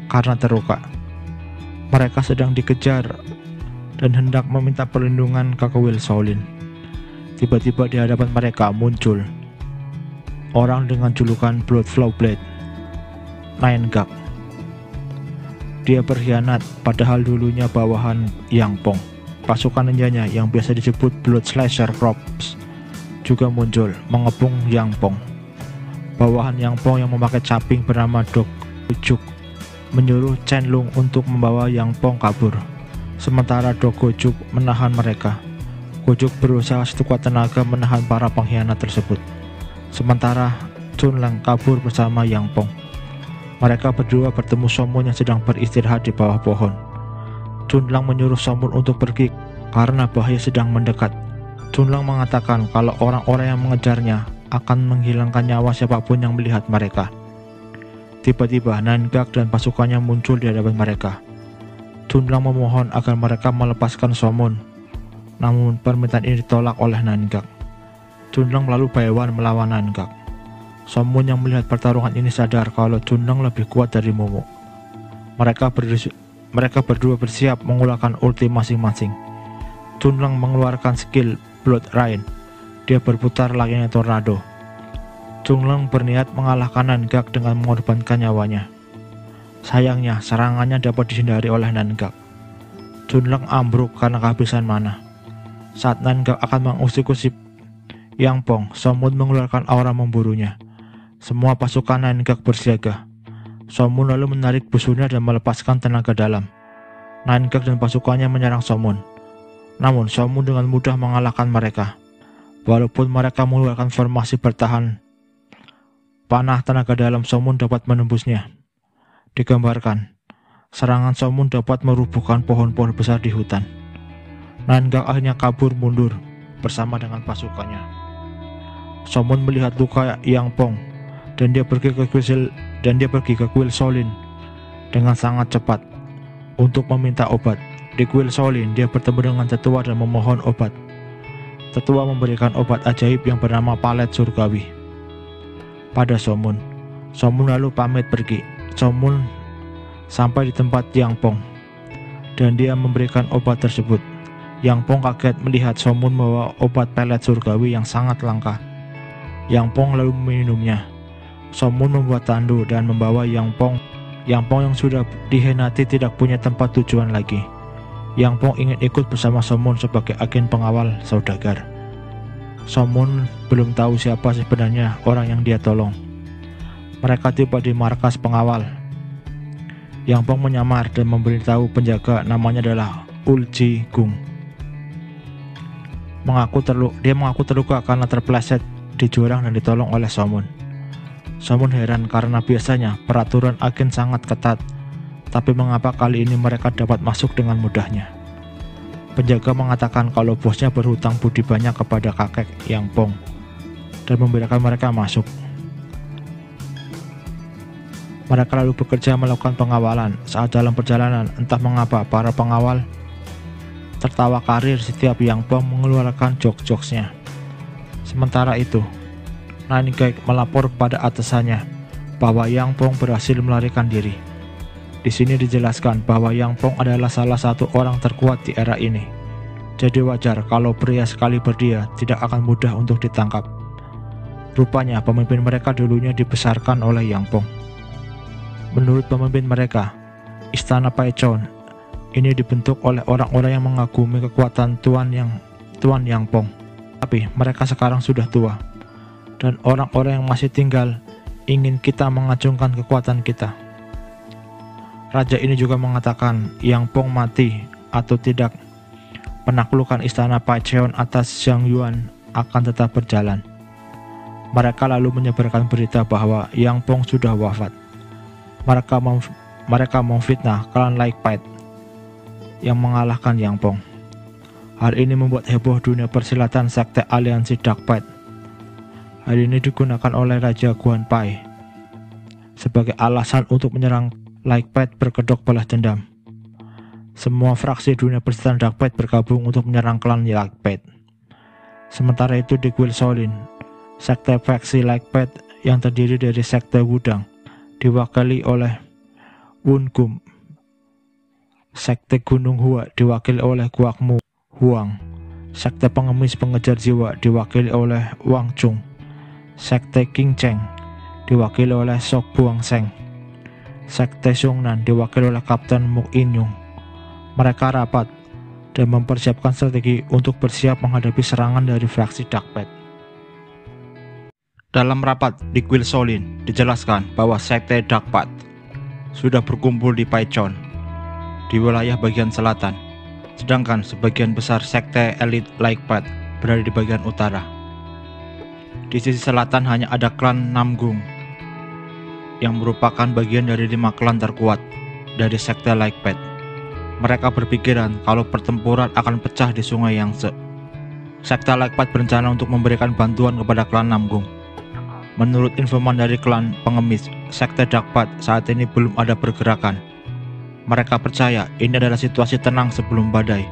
karena terluka. Mereka sedang dikejar dan hendak meminta perlindungan ke kuil Shaolin. Tiba-tiba di hadapan mereka muncul orang dengan julukan Blood Flow Blade, Nine Gag. Dia berkhianat padahal dulunya bawahan Yangpong. Pasukan ninjanya yang biasa disebut Blood Slasher Corps juga muncul mengepung Yangpong. Bawahan Yangpong yang memakai caping bernama Dok Gojuk menyuruh Chen Lung untuk membawa Yangpong kabur. Sementara Dok Gojuk menahan mereka. Gojuk berusaha sekuat tenaga menahan para pengkhianat tersebut. Sementara Chun Lang kabur bersama Yangpong. Mereka berdua bertemu Somun yang sedang beristirahat di bawah pohon. Chun Lang menyuruh Somun untuk pergi karena bahaya sedang mendekat. Chun Lang mengatakan kalau orang-orang yang mengejarnya akan menghilangkan nyawa siapapun yang melihat mereka. Tiba-tiba Nine Gag dan pasukannya muncul di hadapan mereka. Chun Lang memohon agar mereka melepaskan Somun. Namun permintaan ini ditolak oleh Nine Gag. Chun Lang lalu Baiwan melawan Nine Gag. Somun yang melihat pertarungan ini sadar kalau Chun Lang lebih kuat dari Mumu. Mereka berdua bersiap mengeluarkan ulti masing-masing. Chun Lang mengeluarkan skill Blood Rain. Dia berputar layaknya tornado. Chun Lang berniat mengalahkan Nine Gag dengan mengorbankan nyawanya. Sayangnya serangannya dapat dihindari oleh Nine Gag. Chun Lang ambruk karena kehabisan mana. Saat Nine Gag akan mengusik-usik Yangpong, Somun mengeluarkan aura memburunya. Semua pasukan Nine Gag bersiaga. Somun lalu menarik busurnya dan melepaskan tenaga dalam. Nine Gag dan pasukannya menyerang Somun. Namun Somun dengan mudah mengalahkan mereka. Walaupun mereka mengeluarkan formasi bertahan, panah tenaga dalam Somun dapat menembusnya. Digambarkan, serangan Somun dapat merubuhkan pohon-pohon besar di hutan. Nine Gag akhirnya kabur mundur bersama dengan pasukannya. Somun melihat luka Yangpong dan dia pergi ke kuil Shaolin dengan sangat cepat untuk meminta obat. Di kuil Shaolin dia bertemu dengan tetua dan memohon obat. Tetua memberikan obat ajaib yang bernama palet surgawi pada Somun. Somun lalu pamit pergi. Somun sampai di tempat Yangpong dan dia memberikan obat tersebut. Yangpong kaget melihat Somun membawa obat pelet surgawi yang sangat langka. Yangpong lalu meminumnya. Somun membuat tandu dan membawa Yangpong. Yangpong yang sudah dikhianati tidak punya tempat tujuan lagi. Yangpong ingin ikut bersama Somun sebagai agen pengawal saudagar. Somun belum tahu siapa sebenarnya orang yang dia tolong. Mereka tiba di markas pengawal. Yangpong menyamar dan memberitahu penjaga namanya adalah Ulji Gung. Dia mengaku terluka karena terpeleset di jurang dan ditolong oleh Somun. Somun heran karena biasanya peraturan agen sangat ketat, tapi mengapa kali ini mereka dapat masuk dengan mudahnya. Penjaga mengatakan kalau bosnya berhutang budi banyak kepada kakek Yangpong dan membiarkan mereka masuk. Mereka lalu bekerja melakukan pengawalan. Saat dalam perjalanan, entah mengapa para pengawal tertawa karir setiap Yangpong mengeluarkan jokes-jokesnya. Sementara itu, Nine Gag melapor kepada atasannya bahwa Yangpong berhasil melarikan diri. Di sini dijelaskan bahwa Yangpong adalah salah satu orang terkuat di era ini. Jadi wajar kalau pria sekali berdia tidak akan mudah untuk ditangkap. Rupanya pemimpin mereka dulunya dibesarkan oleh Yang Pong. Menurut pemimpin mereka, Istana Paichon ini dibentuk oleh orang-orang yang mengagumi kekuatan Tuan Yang Pong. Tapi mereka sekarang sudah tua, dan orang-orang yang masih tinggal ingin kita mengacungkan kekuatan kita. Raja ini juga mengatakan Yang Pong mati atau tidak, penaklukan Istana Paichon atas Xiang Yuan akan tetap berjalan. Mereka lalu menyebarkan berita bahwa Yang Pong sudah wafat. Mereka memfitnah klan Lake Pit yang mengalahkan Yang Pong. Hal ini membuat heboh dunia persilatan sekte aliansi Dark Pit. Hal ini digunakan oleh Raja Guanpai sebagai alasan untuk menyerang Lake Pit berkedok balas dendam. Semua fraksi dunia persilatan Dark Pit bergabung untuk menyerang klan Lake Pit. Sementara itu di Guild Shaolin, sekte faksi Lake Pit yang terdiri dari sekte Wudang diwakili oleh Wun Gum, sekte Gunung Hua diwakili oleh Guakmu Huang, sekte pengemis pengejar jiwa diwakili oleh Wang Chung, sekte King Cheng diwakili oleh Sok Buang Seng, sekte Xiongnan diwakili oleh Kapten Muk In Yung. Mereka rapat dan mempersiapkan strategi untuk bersiap menghadapi serangan dari fraksi Dark Pit. Dalam rapat di Guild Shaolin dijelaskan bahwa sekte Dark Pit sudah berkumpul di Paichon di wilayah bagian selatan, sedangkan sebagian besar sekte elit Lake Pit berada di bagian utara. Di sisi selatan hanya ada klan Namgung yang merupakan bagian dari 5 klan terkuat dari sekte Lake Pit. Mereka berpikiran kalau pertempuran akan pecah di Sungai Yangtze. Sekte Lake Pit berencana untuk memberikan bantuan kepada klan Namgung. Menurut informan dari klan pengemis, sekte Dark Pit saat ini belum ada pergerakan. Mereka percaya ini adalah situasi tenang sebelum badai.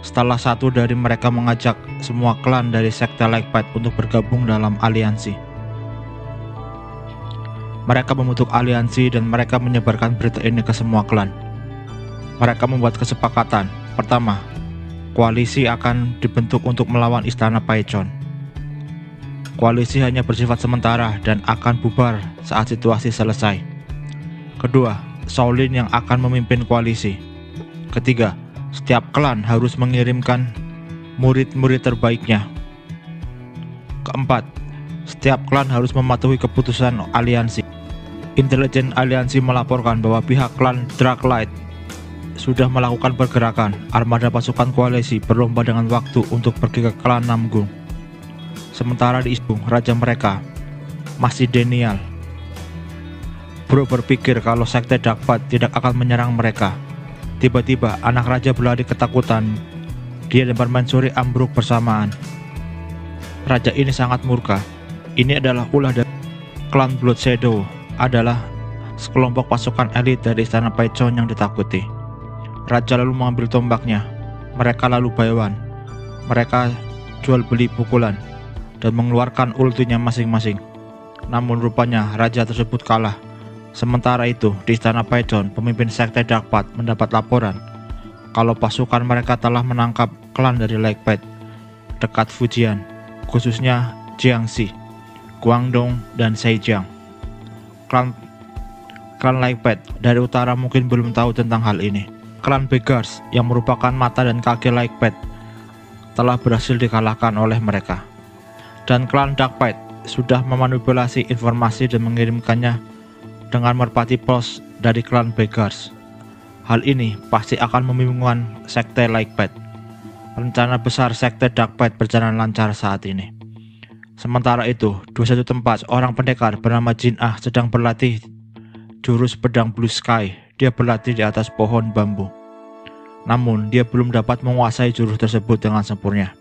Setelah satu dari mereka mengajak semua klan dari sekte Lake Pit untuk bergabung dalam aliansi. Mereka membentuk aliansi dan mereka menyebarkan berita ini ke semua klan. Mereka membuat kesepakatan. Pertama, koalisi akan dibentuk untuk melawan Istana Paichon. Koalisi hanya bersifat sementara dan akan bubar saat situasi selesai. Kedua, Shaolin yang akan memimpin koalisi. Ketiga, setiap klan harus mengirimkan murid-murid terbaiknya. Keempat, setiap klan harus mematuhi keputusan aliansi. Intelijen aliansi melaporkan bahwa pihak klan Darklight sudah melakukan pergerakan. Armada pasukan koalisi berlomba dengan waktu untuk pergi ke klan Namgung. Sementara di Isbung, raja mereka masih denial. Bro berpikir kalau sekte Dark Pit tidak akan menyerang mereka. Tiba-tiba anak raja berlari ketakutan. Dia dan permaisuri ambruk bersamaan. Raja ini sangat murka. Ini adalah ulah dari klan Blood Shadow, adalah sekelompok pasukan elit dari Istana Paichon yang ditakuti. Raja lalu mengambil tombaknya. Mereka lalu baywan. Mereka jual beli pukulan dan mengeluarkan ultinya masing-masing. Namun rupanya raja tersebut kalah. Sementara itu di Istana Paichon, pemimpin sekte Dark Pit mendapat laporan kalau pasukan mereka telah menangkap klan dari Lake Pit dekat Fujian, khususnya Jiangxi, Guangdong, dan Zhejiang. Klan Lake Pit dari utara mungkin belum tahu tentang hal ini. Klan Beggars yang merupakan mata dan kaki Lake Pit telah berhasil dikalahkan oleh mereka. Dan klan Dark Pit sudah memanipulasi informasi dan mengirimkannya dengan merpati pos dari klan Beggars. Hal ini pasti akan membingungkan sekte Lake Pit. Rencana besar sekte Dark Pit berjalan lancar saat ini. Sementara itu, di satu tempat seorang pendekar bernama Jin Ah sedang berlatih jurus pedang Blue Sky. Dia berlatih di atas pohon bambu. Namun, dia belum dapat menguasai jurus tersebut dengan sempurna.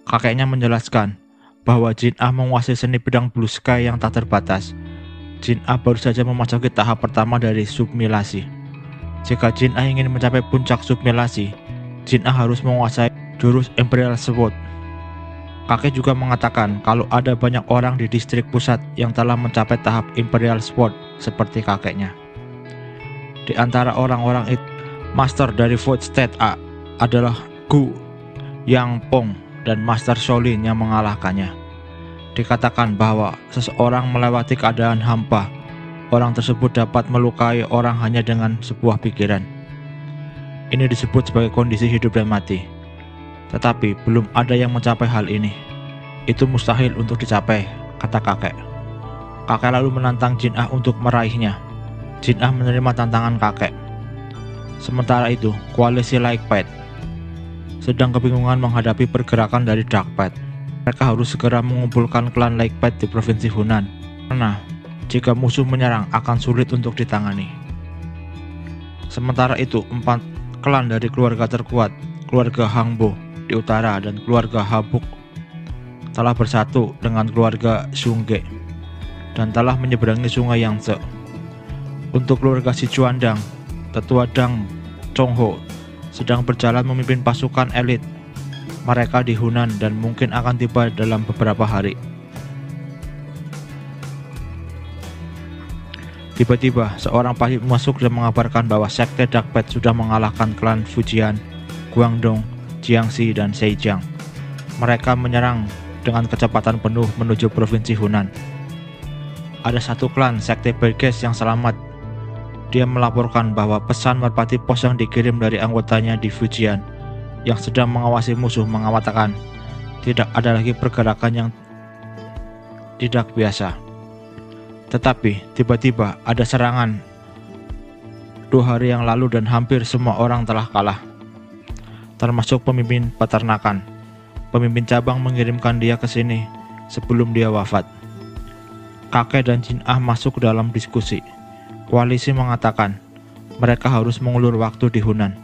Kakeknya menjelaskan bahwa Jin Ah menguasai seni pedang Blue Sky yang tak terbatas. Jin Ah baru saja memasuki tahap pertama dari sublimasi. Jika Jin Ah ingin mencapai puncak sublimasi, Jin Ah harus menguasai jurus Imperial Sword. Kakek juga mengatakan kalau ada banyak orang di distrik pusat yang telah mencapai tahap Imperial Sword seperti kakeknya. Di antara orang-orang itu, master dari Void State A adalah Gu Yang Pong dan Master Shaolin yang mengalahkannya. Dikatakan bahwa seseorang melewati keadaan hampa, orang tersebut dapat melukai orang hanya dengan sebuah pikiran. Ini disebut sebagai kondisi hidup dan mati. Tetapi belum ada yang mencapai hal ini. Itu mustahil untuk dicapai, kata kakek. Kakek lalu menantang Jin Ah untuk meraihnya. Jin Ah menerima tantangan kakek. Sementara itu, koalisi Light Path sedang kebingungan menghadapi pergerakan dari Dark Path. Mereka harus segera mengumpulkan klan Light Path di provinsi Hunan, karena jika musuh menyerang akan sulit untuk ditangani. Sementara itu, 4 klan dari keluarga terkuat, keluarga Hangbo di utara dan keluarga Habuk telah bersatu dengan keluarga Sungge dan telah menyeberangi sungai Yangtze. Untuk keluarga Sichuandang, tetua Dang Chongho sedang berjalan memimpin pasukan elit mereka di Hunan dan mungkin akan tiba dalam beberapa hari. Tiba-tiba, seorang pahit masuk dan mengabarkan bahwa sekte Dark Path sudah mengalahkan klan Fujian, Guangdong, Jiangxi, dan Zhejiang. Mereka menyerang dengan kecepatan penuh menuju provinsi Hunan. Ada satu klan sekte Berges yang selamat. Dia melaporkan bahwa pesan merpati pos yang dikirim dari anggotanya di Fujian yang sedang mengawasi musuh mengatakan tidak ada lagi pergerakan yang tidak biasa. Tetapi tiba-tiba ada serangan 2 hari yang lalu dan hampir semua orang telah kalah, termasuk pemimpin peternakan. Pemimpin cabang mengirimkan dia ke sini sebelum dia wafat. Kakek dan Jin Ah masuk ke dalam diskusi. Koalisi mengatakan mereka harus mengulur waktu di Hunan.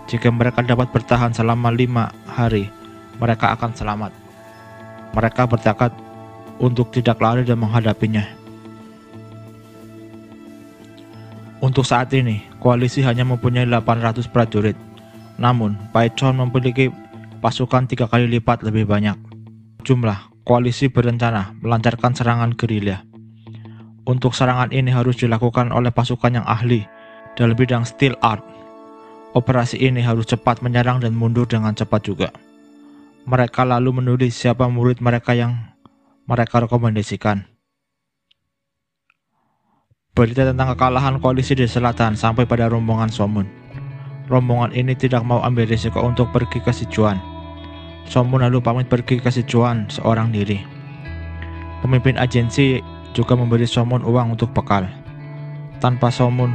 Jika mereka dapat bertahan selama 5 hari, mereka akan selamat. Mereka bertekad untuk tidak lari dan menghadapinya. Untuk saat ini, koalisi hanya mempunyai 800 prajurit. Namun, Paichon memiliki pasukan 3 kali lipat lebih banyak. Jumlah, koalisi berencana melancarkan serangan gerilya. Untuk serangan ini harus dilakukan oleh pasukan yang ahli dalam bidang steel art. Operasi ini harus cepat menyerang dan mundur dengan cepat juga. Mereka lalu menulis siapa murid mereka yang mereka rekomendasikan. Berita tentang kekalahan koalisi di selatan sampai pada rombongan Somun. Rombongan ini tidak mau ambil risiko untuk pergi ke Sichuan. Somun lalu pamit pergi ke Sichuan seorang diri. Pemimpin agensi juga memberi Somun uang untuk bekal. Tanpa Somun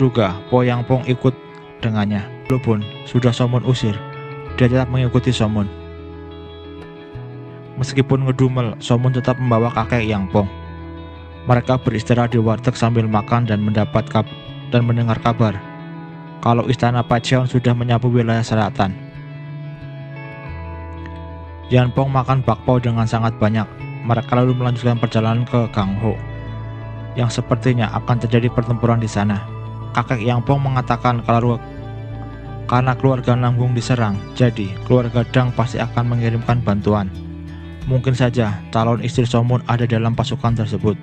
duga, Po Yang Pong ikut dengannya. Walaupun sudah Somun usir, dia tetap mengikuti Somun. Meskipun ngedumel, Somun tetap membawa kakek Yang Pong. Mereka beristirahat di warteg sambil makan dan mendengar kabar kalau istana Pacheon sudah menyapu wilayah selatan. Yan Pong makan bakpao dengan sangat banyak. Mereka lalu melanjutkan perjalanan ke Gangho, yang sepertinya akan terjadi pertempuran di sana. Kakek Yang Pong mengatakan karena keluarga Nanggung diserang, jadi keluarga Dang pasti akan mengirimkan bantuan. Mungkin saja calon istri Somun ada dalam pasukan tersebut.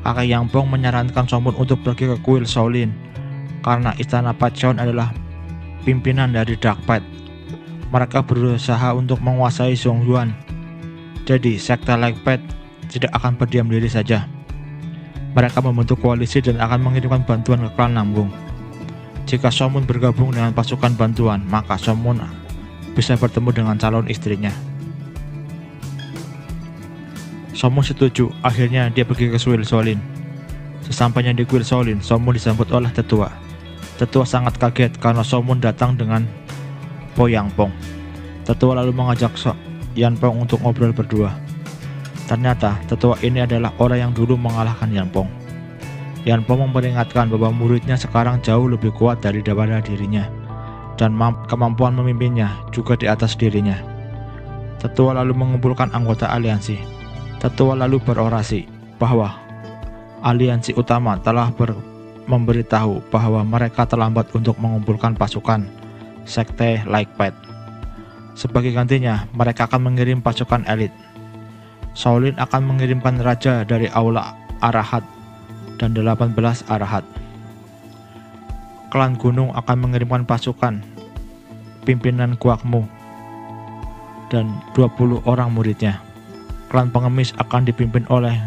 Kakek Yang Pong menyarankan Somun untuk pergi ke kuil Shaolin, karena istana Pacheon adalah pimpinan dari Dark Path. Mereka berusaha untuk menguasai Zhongyuan. Jadi, sekte Light Path tidak akan berdiam diri saja. Mereka membentuk koalisi dan akan mengirimkan bantuan ke klan Namgung. Jika Somun bergabung dengan pasukan bantuan, maka Somun bisa bertemu dengan calon istrinya. Somun setuju. Akhirnya dia pergi ke kuil Shaolin. Sesampainya di kuil Shaolin, Somun disambut oleh tetua. Tetua sangat kaget karena Somun datang dengan Po Yang Pong. Tetua lalu mengajak Yan Pong untuk ngobrol berdua. Ternyata tetua ini adalah orang yang dulu mengalahkan Yan Pong. Yan Pong memperingatkan bahwa muridnya sekarang jauh lebih kuat daripada dirinya, dan kemampuan memimpinnya juga di atas dirinya. Tetua lalu mengumpulkan anggota aliansi. Tetua lalu berorasi bahwa aliansi utama telah memberitahu bahwa mereka terlambat untuk mengumpulkan pasukan sekte Light Path. Sebagai gantinya, mereka akan mengirim pasukan elit. Shaolin akan mengirimkan raja dari Aula Arahat dan 18 Arahat. Klan Gunung akan mengirimkan pasukan pimpinan kuakmu dan 20 orang muridnya. Klan pengemis akan dipimpin oleh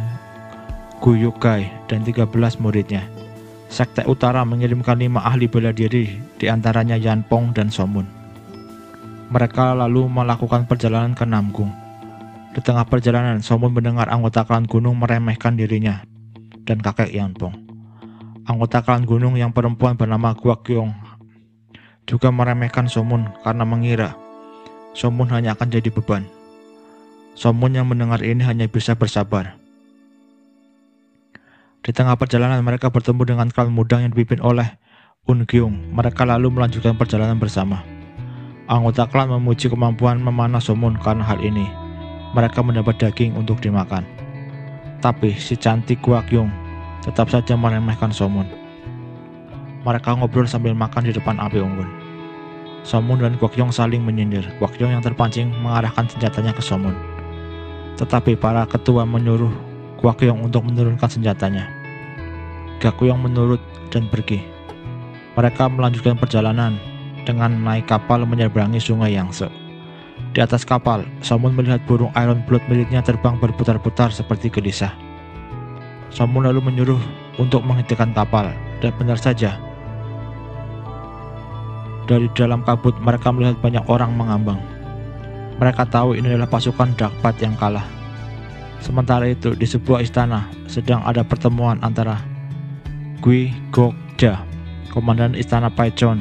Guyugai dan 13 muridnya. Sekte Utara mengirimkan 5 ahli bela diri, diantaranya Yanpong dan Somun. Mereka lalu melakukan perjalanan ke Namgung. Di tengah perjalanan, Somun mendengar anggota klan gunung meremehkan dirinya dan kakek Yanpong. Anggota klan gunung yang perempuan bernama Guakyong juga meremehkan Somun karena mengira Somun hanya akan jadi beban. Somun yang mendengar ini hanya bisa bersabar. Di tengah perjalanan mereka bertemu dengan klan Mudang yang dipimpin oleh Ungyung. Mereka lalu melanjutkan perjalanan bersama. Anggota klan memuji kemampuan memanah Somun karena hal ini. Mereka mendapat daging untuk dimakan. Tapi si cantik Guakyong tetap saja meremehkan Somun. Mereka ngobrol sambil makan di depan api unggun. Somun dan Guakyong saling menyindir. Guakyong yang terpancing mengarahkan senjatanya ke Somun. Tetapi para ketua menyuruh Guakyong untuk menurunkan senjatanya. Guakyong menurut dan pergi. Mereka melanjutkan perjalanan dengan naik kapal menyeberangi sungai Yangtze. Di atas kapal, Somun melihat burung Iron Blood miliknya terbang berputar-putar seperti gelisah. Somun lalu menyuruh untuk menghentikan kapal, dan benar saja. Dari dalam kabut mereka melihat banyak orang mengambang. Mereka tahu ini adalah pasukan Dakpat yang kalah. Sementara itu, di sebuah istana sedang ada pertemuan antara Gui Gokja, komandan istana Paichon,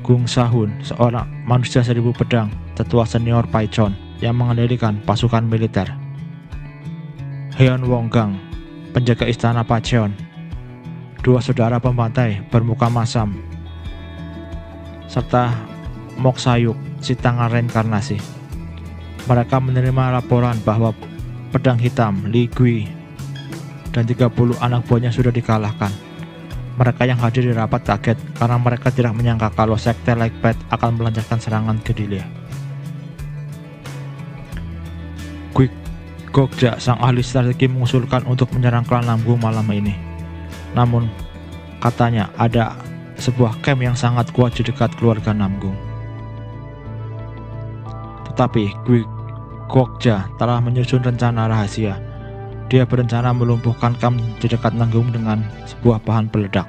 Gung Sahun, seorang manusia 1000 pedang, tetua senior Paichon yang mengendalikan pasukan militer, Heon Wonggang, penjaga istana Paichon, 2 saudara pembantai bermuka masam, serta Mok Sayuk, si tangan reinkarnasi. Mereka menerima laporan bahwa pedang hitam Li Gui dan 30 anak buahnya sudah dikalahkan. Mereka yang hadir di rapat kaget karena mereka tidak menyangka kalau sekte Laikpet akan melancarkan serangan ke Dilia. Gui Gokja, sang ahli strategi, mengusulkan untuk menyerang klan Namgung malam ini. Namun, katanya ada sebuah camp yang sangat kuat di dekat keluarga Namgung. Tetapi Gui Gokja telah menyusun rencana rahasia. Dia berencana melumpuhkan camp di dekat Namgung dengan sebuah bahan peledak.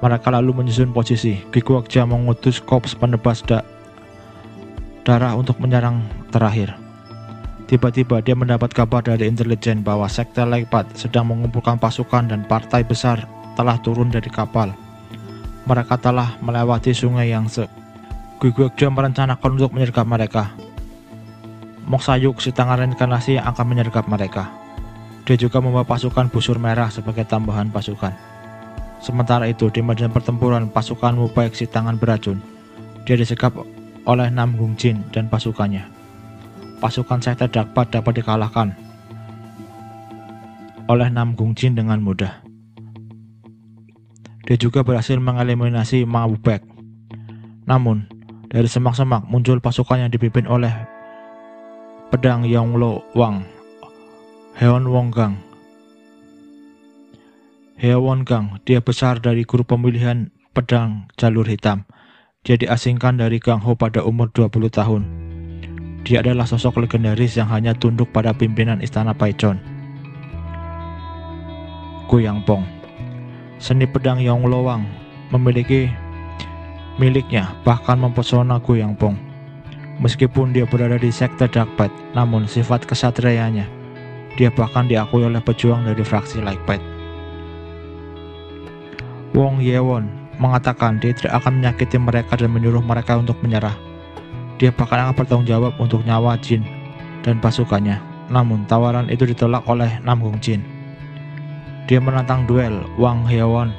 Mereka lalu menyusun posisi. Gui Gokja mengutus korps penebas darah untuk menyerang terakhir. Tiba-tiba dia mendapat kabar dari intelijen bahwa sekte Laikpat sedang mengumpulkan pasukan dan partai besar telah turun dari kapal. Mereka telah melewati sungai Yangtze. Gui Gokja merencanakan untuk menyergap mereka. Mok Sayuk, si tangan reinkarnasi, yang akan menyergap mereka. Dia juga membawa pasukan busur merah sebagai tambahan pasukan. Sementara itu, di medan pertempuran, pasukan Mubaik, si tangan beracun, dia disekap oleh Namgung Jin dan pasukannya. Pasukan sekte Dakpat dapat dikalahkan oleh Namgung Jin dengan mudah. Dia juga berhasil mengeliminasi Mubaik. Namun, dari semak-semak muncul pasukan yang dipimpin oleh pedang Yonglo Wang, Heon Wonggang. Heon Wonggang, dia besar dari grup pemilihan pedang jalur hitam. Dia diasingkan dari Gang Ho pada umur 20 tahun. Dia adalah sosok legendaris yang hanya tunduk pada pimpinan istana Paichon, Gu Yangpong. Seni pedang Yonglo Wang miliknya bahkan mempesona Gu Yangpong. Meskipun dia berada di sekte Dakpat, namun sifat kesatriaannya, dia bahkan diakui oleh pejuang dari fraksi Laikpet. Wong Yewon mengatakan dia tidak akan menyakiti mereka dan menyuruh mereka untuk menyerah. Dia bahkan akan bertanggung jawab untuk nyawa Jin dan pasukannya. Namun tawaran itu ditolak oleh Namgung Jin. Dia menantang duel Wang Yewon.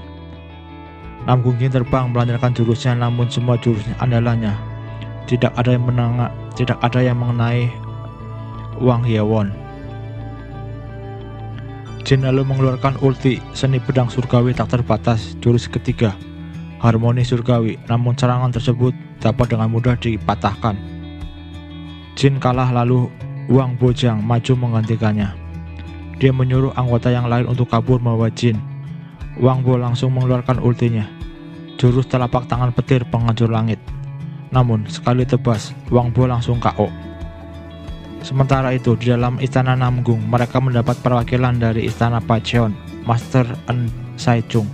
Namgung Jin terbang melancarkan jurusnya, namun semua jurusnya andalannya tidak ada yang mengenai Wang Yewon. Jin lalu mengeluarkan ulti seni pedang surgawi tak terbatas, jurus ketiga, harmoni surgawi, namun serangan tersebut dapat dengan mudah dipatahkan. Jin kalah, lalu Wang Bojang maju menggantikannya. Dia menyuruh anggota yang lain untuk kabur membawa Jin. Wang Bo langsung mengeluarkan ultinya, jurus telapak tangan petir penghancur langit. Namun sekali tebas, Wang Bo langsung KO. Sementara itu di dalam istana Namgung, mereka mendapat perwakilan dari istana Pacheon, Master En Sai Chung,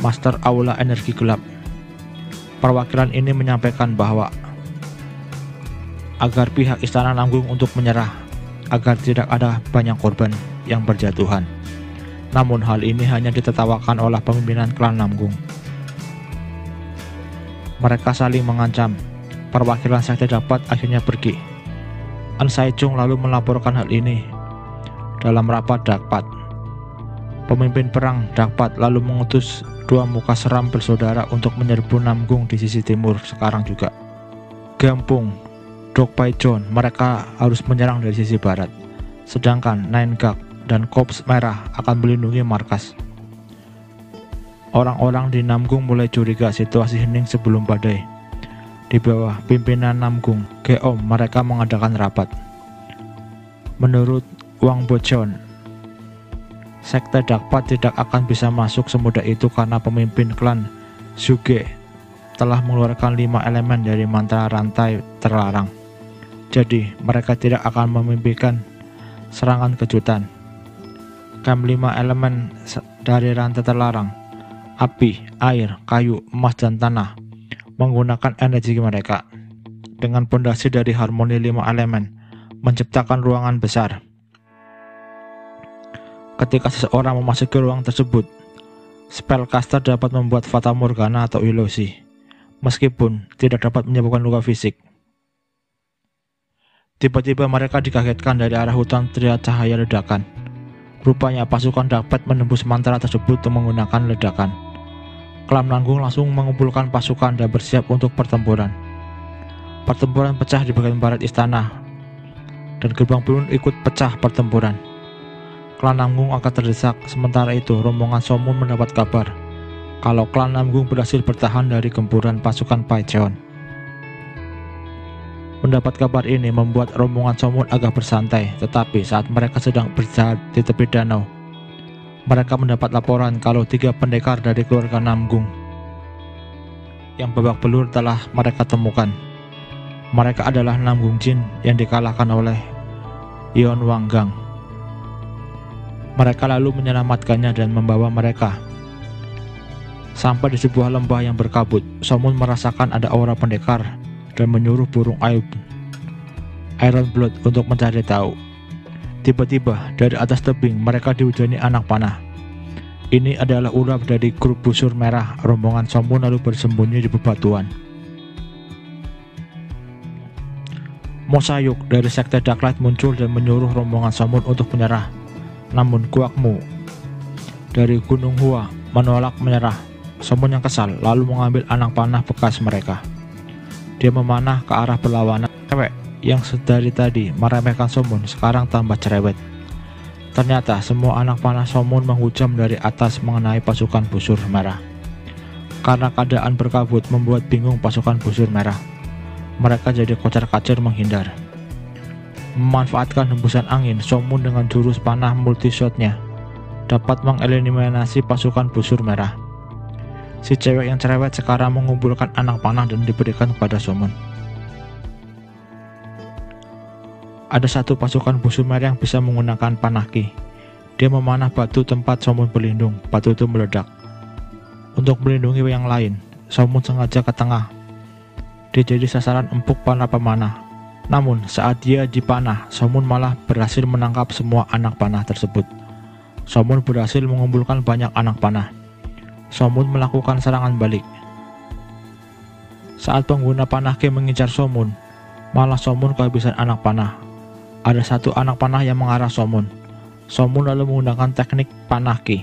Master Aula Energi Gelap. Perwakilan ini menyampaikan bahwa agar pihak istana Namgung untuk menyerah, agar tidak ada banyak korban yang berjatuhan. Namun hal ini hanya ditertawakan oleh pimpinan klan Namgung. Mereka saling mengancam. Perwakilan sekte dapat akhirnya pergi. En Sai Chung lalu melaporkan hal ini dalam rapat dapat. Pemimpin perang dapat lalu mengutus 2 muka seram bersaudara untuk menyerbu Namgung di sisi timur sekarang juga. Gampung Dok Pai John, mereka harus menyerang dari sisi barat. Sedangkan Nine Gag dan Korps Merah akan melindungi markas. Orang-orang di Namgung mulai curiga situasi hening sebelum badai. Di bawah pimpinan Namgung, Geom, mereka mengadakan rapat. Menurut Wang Bocheon, sekte Dakpat tidak akan bisa masuk semudah itu karena pemimpin klan Zhuge telah mengeluarkan 5 elemen dari mantra rantai terlarang. Jadi mereka tidak akan memimpikan serangan kejutan. Camp 5 elemen dari rantai terlarang, api, air, kayu, emas, dan tanah, menggunakan energi mereka. Dengan pondasi dari harmoni 5 elemen, menciptakan ruangan besar. Ketika seseorang memasuki ruang tersebut, spellcaster dapat membuat Fata Morgana atau ilusi, meskipun tidak dapat menyebabkan luka fisik. Tiba-tiba mereka dikagetkan dari arah hutan terlihat cahaya ledakan. Rupanya pasukan dapat menembus mantra tersebut menggunakan ledakan. Klan Namgung langsung mengumpulkan pasukan dan bersiap untuk pertempuran. Pertempuran pecah di bagian barat istana, dan gerbang pun ikut pecah pertempuran. Klan Namgung akan terdesak. Sementara itu, rombongan Somun mendapat kabar kalau klan Namgung berhasil bertahan dari gempuran pasukan Pacheon. Mendapat kabar ini membuat rombongan Somun agak bersantai, tetapi saat mereka sedang berjalan di tepi danau, mereka mendapat laporan kalau 3 pendekar dari keluarga Namgung yang babak belur telah mereka temukan. Mereka adalah Namgung Jin yang dikalahkan oleh Yeon Wanggang. Mereka lalu menyelamatkannya dan membawa mereka sampai di sebuah lembah yang berkabut. Somun merasakan ada aura pendekar dan menyuruh burung Iron Blood untuk mencari tahu. Tiba-tiba dari atas tebing mereka dihujani anak panah. Ini adalah ular dari grup busur merah. Rombongan Somun lalu bersembunyi di bebatuan. Mosayuk dari sekte Darklight muncul dan menyuruh rombongan Somun untuk menyerah. Namun Guakmu dari Gunung Hua menolak menyerah. Somun yang kesal lalu mengambil anak panah bekas mereka. Dia memanah ke arah berlawanan. Cewek yang sedari tadi meremehkan Somun sekarang tambah cerewet. Ternyata semua anak panah Somun menghujam dari atas mengenai pasukan busur merah. Karena keadaan berkabut membuat bingung pasukan busur merah. Mereka jadi kocar-kacir menghindar. Memanfaatkan hembusan angin, Somun dengan jurus panah multi-shot-nya dapat mengeliminasi pasukan busur merah. Si cewek yang cerewet sekarang mengumpulkan anak panah dan diberikan kepada Somun. Ada satu pasukan busur merah yang bisa menggunakan panah ki. Dia memanah batu tempat Somun berlindung. Batu itu meledak. Untuk melindungi yang lain, Somun sengaja ke tengah. Dia jadi sasaran empuk para pemanah. Namun saat dia dipanah, Somun malah berhasil menangkap semua anak panah tersebut. Somun berhasil mengumpulkan banyak anak panah. Somun melakukan serangan balik. Saat pengguna panah ki mengincar Somun, malah Somun kehabisan anak panah. Ada satu anak panah yang mengarah Somun. Somun lalu menggunakan teknik panah ki.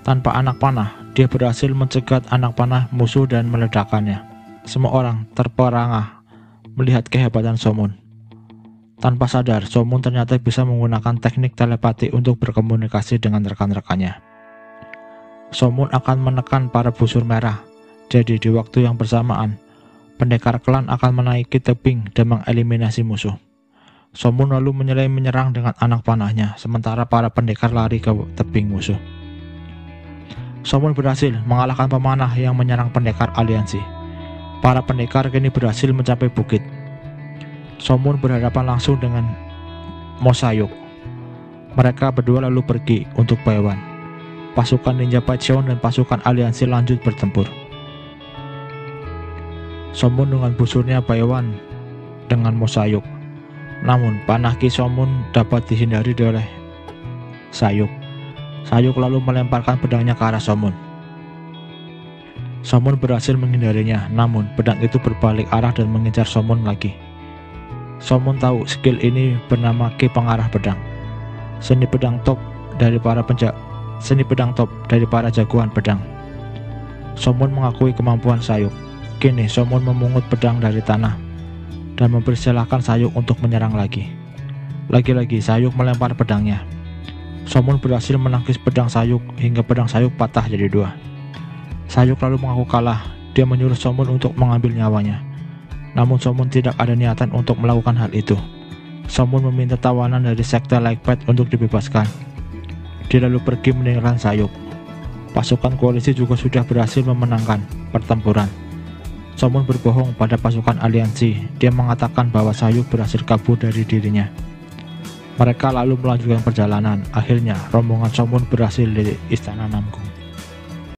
Tanpa anak panah, dia berhasil mencegat anak panah musuh dan meledakkannya. Semua orang terperangah melihat kehebatan Somun. Tanpa sadar, Somun ternyata bisa menggunakan teknik telepati untuk berkomunikasi dengan rekan-rekannya. Somun akan menekan para busur merah. Jadi di waktu yang bersamaan, pendekar klan akan menaiki tebing dan mengeliminasi musuh. Somun lalu menyerang dengan anak panahnya, sementara para pendekar lari ke tebing musuh. Somun berhasil mengalahkan pemanah yang menyerang pendekar aliansi. Para pendekar kini berhasil mencapai bukit. Somun berhadapan langsung dengan Mo Sayuk. Mereka berdua lalu pergi untuk Baewan. Pasukan ninja Paicheon dan pasukan aliansi lanjut bertempur. Somun dengan busurnya Baewan dengan Mo Sayuk. Namun panah Ki Somun dapat dihindari oleh Sayuk. Sayuk lalu melemparkan pedangnya ke arah Somun. Somun berhasil menghindarinya, namun pedang itu berbalik arah dan mengejar Somun lagi. Somun tahu skill ini bernama Ki Pengarah Pedang. Seni pedang top dari para jagoan pedang. Somun mengakui kemampuan Sayuk. Kini Somun memungut pedang dari tanah dan mempersilahkan Sayuk untuk menyerang lagi. Lagi-lagi Sayuk melempar pedangnya. Somun berhasil menangkis pedang Sayuk hingga pedang Sayuk patah jadi dua. Sayuk lalu mengaku kalah. Dia menyuruh Somun untuk mengambil nyawanya. Namun Somun tidak ada niatan untuk melakukan hal itu. Somun meminta tawanan dari sekte Like-Path untuk dibebaskan. Dia lalu pergi meninggalkan Sayuk. Pasukan koalisi juga sudah berhasil memenangkan pertempuran. Somun berbohong pada pasukan aliansi. Dia mengatakan bahwa Sayuk berhasil kabur dari dirinya. Mereka lalu melanjutkan perjalanan. Akhirnya rombongan Somun berhasil di Istana Namgung.